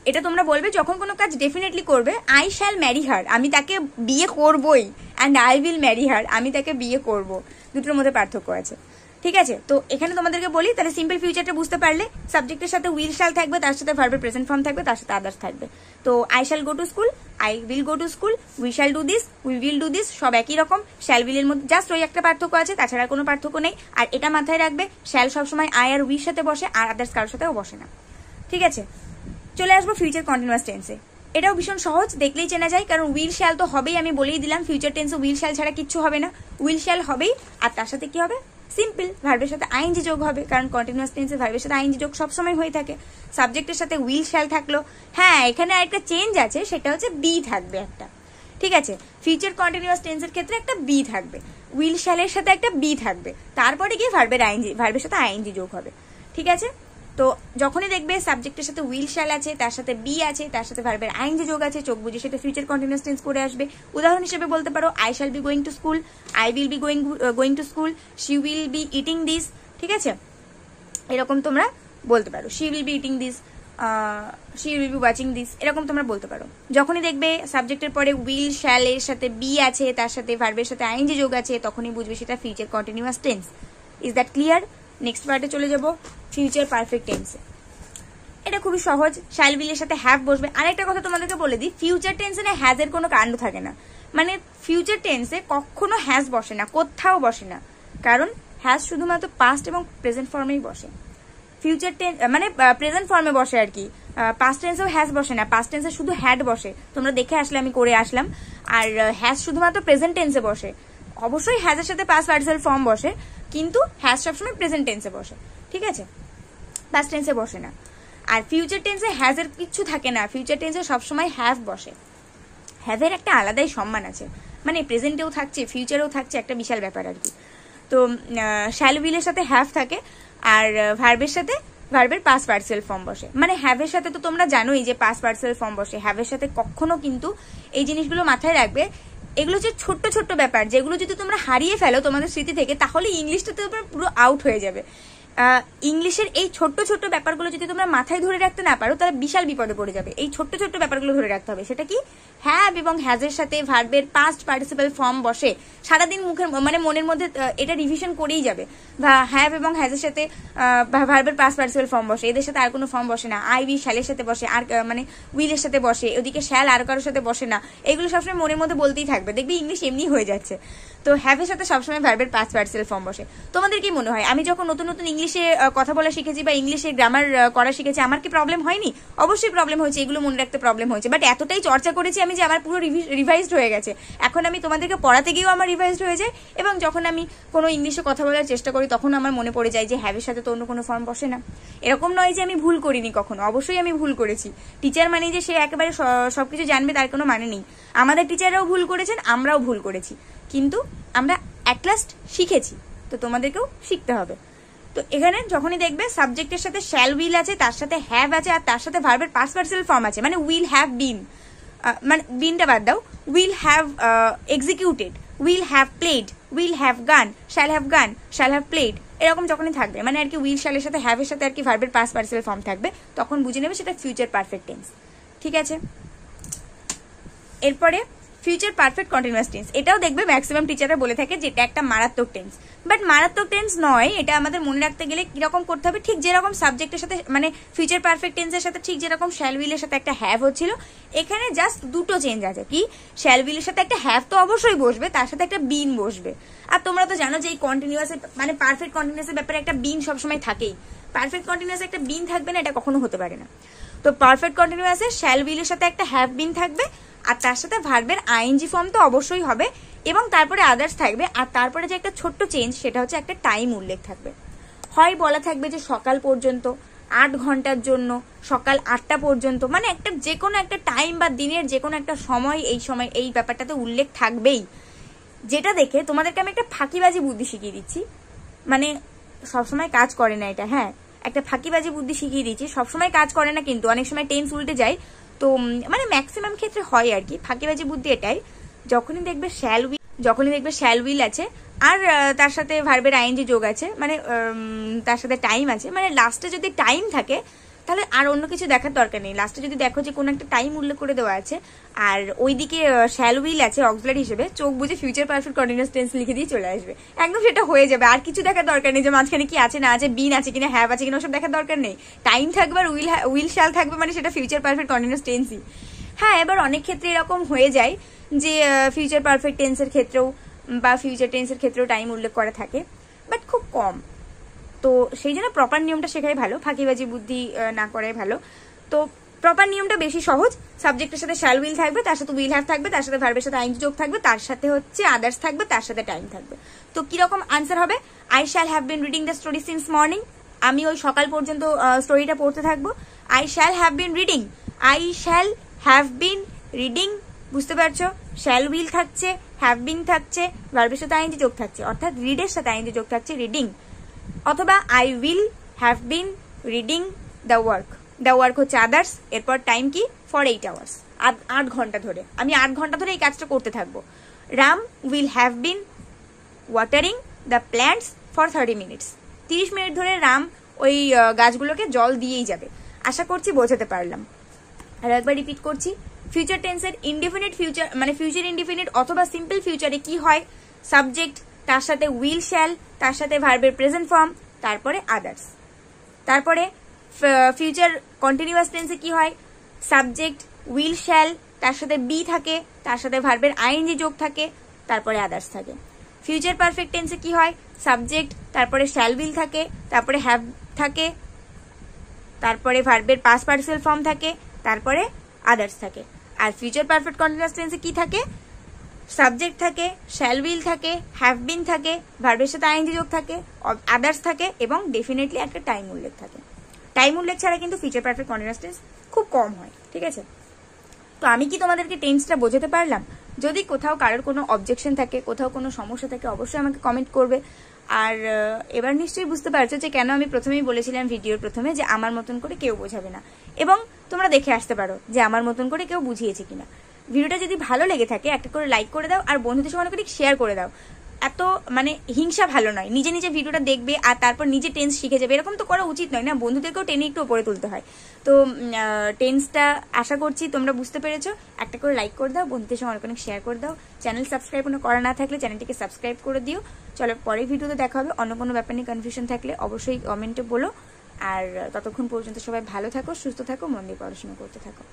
এটা তোমরা বলবে যখন কোনো কাজ ডেফিনেটলি করবে, আই শ্যাল ম্যারি হার, আমি তাকে বিয়ে করবই, and I will marry her, আমি তাকে বিয়ে করব, দুটোর মধ্যে পার্থক্য আছে। ঠিক আছে, তো এখানে তোমাদেরকে বলি, তাহলে সিম্পল ফিউচারটা বুঝতে পারলে সাবজেক্টের সাথে উইল শ্যাল থাকবে, তার সাথে ভার্বের প্রেজেন্ট ফর্ম থাকবে, তার সাথে আদার্স থাকবে। তো I shall go to school, I will go to school, we shall do this, we will do this, সব একই রকম। শ্যাল উইলের মধ্যে জাস্ট ওই একটা পার্থক্য আছে, তাছাড়া কোনো পার্থক্য নেই। আর এটা মাথায় রাখবে, শ্যাল সবসময় আই আর উইর সাথে বসে, আর আদার্স কারোর সাথেও বসে না। ঠিক আছে, চলে আসবো ফিউচার কন্টিনিউয়াস টেন্সে। এটাও ভীষণ সহজ, দেখলেই চেনা যায়, কারণ উইল শ্যাল তো হবেই, আমি বলেই দিলাম ফিউচার টেন্সে উইল শ্যাল ছাড়া কিচ্ছু হবে না, উইল শ্যাল হবেই, আর তার সাথে কি হবে, সিম্পল ভার্বের সাথে আইএনজি যোগ হবে, কারণ কন্টিনিউয়াস টেন্সে ভার্বের সাথে আইএনজি যোগ সবসময় হয়ে থাকে। সাবজেক্টের সাথে উইল শ্যাল থাকলো, হ্যাঁ এখানে আরেকটা চেঞ্জ আছে, সেটা হচ্ছে বি থাকবে একটা। ঠিক আছে, ফিউচার কন্টিনিউয়াস টেন্সের ক্ষেত্রে একটা বি থাকবে, উইল শ্যালের সাথে একটা বি থাকবে, তারপরে গিয়ে ভার্বের সাথে আইএনজি যোগ হবে। ঠিক আছে, তো যখনই দেখবে সাবজেক্টের সাথে উইল শ্যাল আছে, তার সাথে বি আছে, তার সাথে ভার্বের আইএনজি যোগ আছে, চোখ বুঝে সেটা ফিউচার কন্টিনিউয়াস টেন্স করে আসবে। উদাহরণ হিসেবে বলতে পারো, I shall be going to school, I will be going to school, she will be eating this. ঠিক আছে, এরকম তোমরা বলতে পারো, she will be eating this, she will be watching this, এরকম তোমরা বলতে পারো। যখনই দেখবে সাবজেক্টের পরে উইল শ্যাল এর সাথে বি আছে, তার সাথে ভার্বের সাথে আইএনজি যোগ আছে, তখনই বুঝবে সেটা future continuous tense. Is that clear? Next পার্টে চলে যাব, ফিউচার পারফেক্ট টেন্সে। এটা খুবই সহজ, শ্যাল উইলের সাথে হ্যাভ বসবে। আরেকটা কথা তোমাদেরকে বলে দিই, ফিউচার টেন্সে না হ্যাজ এর কোনো কাণ্ড থাকে না, মানে ফিউচার টেন্সে কখনো হ্যাজ বসে না, কোথাও বসে না, কারণ হ্যাজ শুধুমাত্র পাস্ট এবং প্রেজেন্ট ফর্মেই বসে। ফিউচার টেন্স মানে প্রেজেন্ট ফর্মে বসে আর কি, পাস্ট টেন্সেও হ্যাজ বসে না, পাস্ট টেন্সে শুধু হ্যাড বসে, তোমরা দেখে আসলে আমি করে আসলাম। আর হ্যাজ শুধুমাত্র প্রেজেন্ট টেন্সে বসে, অবশ্যই হ্যাজের সাথে পাস্ট পার্টিসিপাল ফর্ম বসে, কিন্তু হ্যাজ সবসময় প্রেজেন্ট টেন্সে বসে। ঠিক আছে, পাস্ট টেন্সে বসে না। আর ফিউচার টেন্সে হ্যাজের কিচ্ছু থাকে না, ফিউচার টেন্সে সবসময় হ্যাভ বসে। হ্যাভের একটা আলাদাই সম্মান আছে, মানে প্রেজেন্টেও থাকছে ফিউচারেও থাকছে, একটা বিশাল ব্যাপার আর কি। তো শ্যাল উইলের সাথে হ্যাভ থাকে, আর ভার্বের সাথে ভার্বের পাস্ট পার্টিসিপাল ফর্ম বসে। মানে হ্যাভের সাথে তো তোমরা জানোই যে পাস্ট পার্টিসিপাল ফর্ম বসে, হ্যাভের সাথে কখনো কিন্তু এই জিনিসগুলো মাথায় রাখবে, এগুলো হচ্ছে ছোট্ট ছোট্ট ব্যাপার, যেগুলো যদি তোমরা হারিয়ে ফেলো তোমাদের স্মৃতি থেকে, তাহলে ইংলিশটা তো পুরো আউট হয়ে যাবে। ইংলিশের এই ছোট্ট ছোট্ট ব্যাপারগুলো যদি তোমরা মাথায় ধরে রাখতে না পারো তাহলে বিশাল বিপদে পড়ে যাবে। এই ছোট্ট ছোট্ট ব্যাপারগুলো ধরে রাখতে হবে। সেটা কি, হ্যাভ এবং হ্যাজের সাথে ভার্বের পাস্ট পার্টিসিপাল ফর্ম বসে। সারাদিন মুখের মানে মনের মধ্যে এটা রিভিশন করেই যাবে। হ্যাভ এবং হ্যাজের সাথে ভার্বের পাস্ট পার্টিসিপাল ফর্ম বসে, এদের সাথে আর কোনো ফর্ম বসে না। আই উইল শ্যালের সাথে বসে, আর মানে উইলের সাথে বসে, ওদিকে শ্যাল আর কারোর সাথে বসে না। এগুলো সবসময় মনের মধ্যে বলতেই থাকবে, দেখবি ইংলিশ এমনি হয়ে যাচ্ছে। তো হ্যাভের সাথে সবসময় ভার্বের পাস্ট পার্টিসিপাল ফর্ম বসে। তোমাদের কি মনে হয় আমি যখন নতুন নতুন ইংলিশে কথা বলা শিখেছি বা ইংলিশে গ্রামার করা শিখেছি আমার কি প্রবলেম হয়নি? অবশ্যই প্রবলেম হয়েছে, এগুলো মনে রাখতে প্রবলেম হয়েছে, বাট এতটাই চর্চা করেছি আমি যে আমার পুরো রিভাইজড হয়ে গেছে। এখন আমি তোমাদেরকে পড়াতে গিয়েও আমার রিভাইজড হয়ে যায়, এবং যখন আমি কোনো ইংলিশে কথা বলার চেষ্টা করি তখন আমার মনে পড়ে যায় যে হ্যাভের সাথে তো অন্য কোনো ফর্ম বসে না। এরকম নয় যে আমি ভুল করিনি কখনো, অবশ্যই আমি ভুল করেছি। টিচার মানে যে সে একেবারে সবকিছু জানবে তার কোনো মানে নেই। আমাদের টিচাররাও ভুল করেছেন, আমরাও ভুল করেছি, কিন্তু আমরা অ্যাট লাস্ট শিখেছি। তো তোমাদেরকেও শিখতে হবে। তো এখানে যখনই দেখবে সাবজেক্টের সাথে শ্যাল উইল আছে, তার সাথে হ্যাভ আছে, আর তার সাথে ভার্বের পাস্ট পার্টিসিপাল ফর্ম আছে, মানে উইল হ্যাভ বিন, মানে বিনটা বাদ দাও, will have executed, will have played, will have গান, শ্যাল হ্যাভ প্লেড, এরকম যখনই থাকবে মানে আর কি উইল শ্যালের সাথে হ্যাভের সাথে আর কি ভার্বের পাস্ট পার্টিসিপাল ফর্ম থাকবে, তখন বুঝে নেবে সেটা ফিউচার পারফেক্ট টেন্স। ঠিক আছে, এরপরে ফিউচার পারফেক্ট কন্টিনিউয়াস টেন্স। এটাও দেখবে ম্যাক্সিমাম টিচাররা বলে থাকে যে এটা একটা মারাত্মক টেন্স, বাট মারাত্মক টেন্স নয়। এটা আমাদের মনে রাখতে গেলে কিরকম করতে হবে, ঠিক যেরকম সাবজেক্টের সাথে মানে ফিউচার পারফেক্ট টেন্সের সাথে ঠিক যেরকম শ্যাল উইলের সাথে একটা হ্যাভ হচ্ছিল, এখানে জাস্ট দুটো চেঞ্জ আছে। কি, শ্যাল উইলের সাথে একটা হ্যাভ তো অবশ্যই বসবে, তার সাথে একটা বিন বসবে। আর তোমরা তো জানো যে এই কন্টিনিউয়াস মানে পারফেক্ট কন্টিনিউয়াসের ব্যাপারে একটা বিন সবসময় থাকেই। পারফেক্ট কন্টিনিউয়াস একটা বিন থাকবে না, এটা কখনো হতে পারে না। তো পারফেক্ট কন্টিনিউয়াসে শ্যাল উইলের সাথে একটা হ্যাভ বিন থাকবে, আর তার সাথে ভার্বের আইএনজি ফর্ম তো অবশ্যই হবে, এবং তারপরে আদার্স থাকবে। আর তারপরে যে একটা ছোট্ট চেঞ্জ সেটা হচ্ছে একটা টাইম উল্লেখ থাকবে। হয় বলা থাকবে যে সকাল পর্যন্ত, 8 ঘন্টার জন্য, সকাল 8টা পর্যন্ত, মানে একটা যে কোনো একটা টাইম বা দিনের যে কোনো একটা সময় এই ব্যাপারটাতে উল্লেখ থাকবেই। যেটা দেখে তোমাদেরকে আমি একটা ফাঁকিবাজি বুদ্ধি শিখিয়ে দিচ্ছি, মানে সবসময় কাজ করে না এটা, হ্যাঁ একটা ফাঁকিবাজি বুদ্ধি শিখিয়ে দিচ্ছি, সবসময় কাজ করে না কিন্তু অনেক সময় টেন্স উল্টে যায়। তো মানে ম্যাক্সিমাম ক্ষেত্রে হয় আর কি। ফাঁকিবাজি বুদ্ধি এটাই, যখনই দেখবে শ্যাল উইল আছে আর তার সাথে ভার্বের আইএনজি যোগ আছে, মানে তার সাথে টাইম আছে, মানে লাস্টে যদি টাইম থাকে তাহলে আর অন্য কিছু দেখার দরকার নেই। লাস্টে যদি দেখো যে কোনো একটা টাইম উল্লেখ করে দেওয়া আছে আর ওইদিকে শ্যাল উইল আছে অক্সিলারি হিসেবে, চোখ বুঝে ফিউচার পারফেক্ট কন্টিনিউয়াস টেন্স লিখে দিয়ে চলে আসবে, একদম সেটা হয়ে যাবে। আর কিছু দেখার দরকার নেই যে মাঝখানে কি আছে না আছে, বিন আছে কিনা, হ্যাভ আছে কিনা, ওসব দেখার দরকার নেই। টাইম থাকবে আর উইল শ্যাল থাকবে, মানে সেটা ফিউচার পারফেক্ট কন্টিনিউয়াস টেন্সই। হ্যাঁ, এবার অনেক ক্ষেত্রে এরকম হয়ে যায় যে ফিউচার পারফেক্ট টেন্সের ক্ষেত্রেও বা ফিউচার টেন্সের ক্ষেত্রেও টাইম উল্লেখ করা থাকে, বাট খুব কম। তো সেই জন্য প্রপার নিয়মটা শেখাই ভালো, ফাঁকিবাজি বুদ্ধি না করাই ভালো। তো প্রপার নিয়মটা বেশি সহজ। সাবজেক্টের সাথে শ্যাল উইল থাকবে, তার সাথে উইল হ্যাভ থাকবে, তার সাথে ভার্বের সাথে আইএনজি যোগ থাকবে, তার সাথে হচ্ছে আদার্স থাকবে, তার সাথে টাইম থাকবে। তো কিরকম আনসার হবে, I shall have been reading the story since morning, আমি ওই সকাল পর্যন্ত স্টোরিটা পড়তে থাকবো। I shall have been reading, I shall have been reading, বুঝতে পারছো, শ্যাল উইল থাকছে, হ্যাভ বিন থাকছে, ভার্বের সাথে আইএনজি যোগ থাকছে, অর্থাৎ রিডের সাথে আইএনজি যোগ থাকছে রিডিং। অথবা I will have been reading the work হচ্ছে আদার্স, এরপর টাইম কি, ফর 8 আওয়ার্স, 8 ঘন্টা ধরে, আমি 8 ঘন্টা ধরে এই কাজটা করতে থাকবো। Ram will have been watering the plants for 30 minutes, 30 minute ধরে রাম ওই গাছগুলোকে জল দিয়েই যাবে। আশা করছি বোঝাতে পারলাম। আর একবার রিপিট করছি, ফিউচার টেন্সের ইনডিফিনিট ফিউচার মানে ফিউচার ইনডিফিনিট অথবা সিম্পল ফিউচারে কি হয়, সাবজেক্ট, তার সাথে উইল শ্যাল, তার সাথে ভার্বের প্রেজেন্ট ফর্ম, তারপরে আদার্স। তারপরে ফিউচার কন্টিনিউয়াস টেন্সে কি হয়, সাবজেক্ট, উইল শ্যাল, তার সাথে বি থাকে, তার সাথে ভার্বের আইএনজি যোগ থাকে, তারপরে আদার্স থাকে। ফিউচার পারফেক্ট টেন্সে কি হয়, সাবজেক্ট, তারপরে শ্যাল উইল থাকে, তারপরে হ্যাভ থাকে, তারপরে ভার্বের পাস্ট পার্টিসিপাল ফর্ম থাকে, তারপরে আদার্স থাকে। আর ফিউচার পারফেক্ট কন্টিনিউয়াস টেন্সে কি থাকে, সাবজেক্ট থাকে, শ্যাল উইল থাকে, হ্যাভ বিন থাকে, ভার্বের সাথে আইএনজি যোগ থাকে, আদার্স থাকে, এবং ডেফিনেটলি একটা টাইম উল্লেখ থাকে। টাইম উল্লেখ ছাড়া কিন্তু ফিউচার পারফেক্ট কন্টিনিউয়াস টেন্স খুব কম হয়। ঠিক আছে, তো আমি কি তোমাদেরকে টেন্সটা বোঝাতে পারলাম? যদি কোথাও কারোর কোনো অবজেকশন থাকে, কোথাও কোনো সমস্যা থাকে, অবশ্যই আমাকে কমেন্ট করবে। আর এবার নিশ্চয়ই বুঝতে পারছো যে কেন আমি প্রথমেই বলেছিলাম ভিডিওর প্রথমে যে আমার মতন করে কেউ বোঝাবে না, এবং তোমরা দেখে আসতে পারো যে আমার মতন করে কেউ বুঝিয়েছে কিনা। ভিডিওটা যদি ভালো লেগে থাকে একটা করে লাইক করে দাও, আর বন্ধুদের সঙ্গে করে শেয়ার করে দাও। এত মানে হিংসা ভালো নয়, নিজে নিজে ভিডিওটা দেখবে আর তারপর নিজে টেন্স শিখে যাবে, এরকম তো করা উচিত নয় না, বন্ধুদেরকেও টেনে একটু উপরে তুলতে হয়। তো টেন্সটা আশা করছি তোমরা বুঝতে পেরেছো। একটা করে লাইক করে দাও, বন্ধুদের সঙ্গে অনেক শেয়ার করে দাও। চ্যানেল সাবস্ক্রাইব করা না থাকলে চ্যানেলটিকে সাবস্ক্রাইব করে দিও। চলো পরের ভিডিওতে দেখা হবে। অন্য কোনো ব্যাপার নিয়ে কনফিউশন থাকলে অবশ্যই কমেন্টে বলো। আর ততক্ষণ পর্যন্ত সবাই ভালো থাকো, সুস্থ থাকো, মন দিয়ে পড়াশোনা করতে থাকো।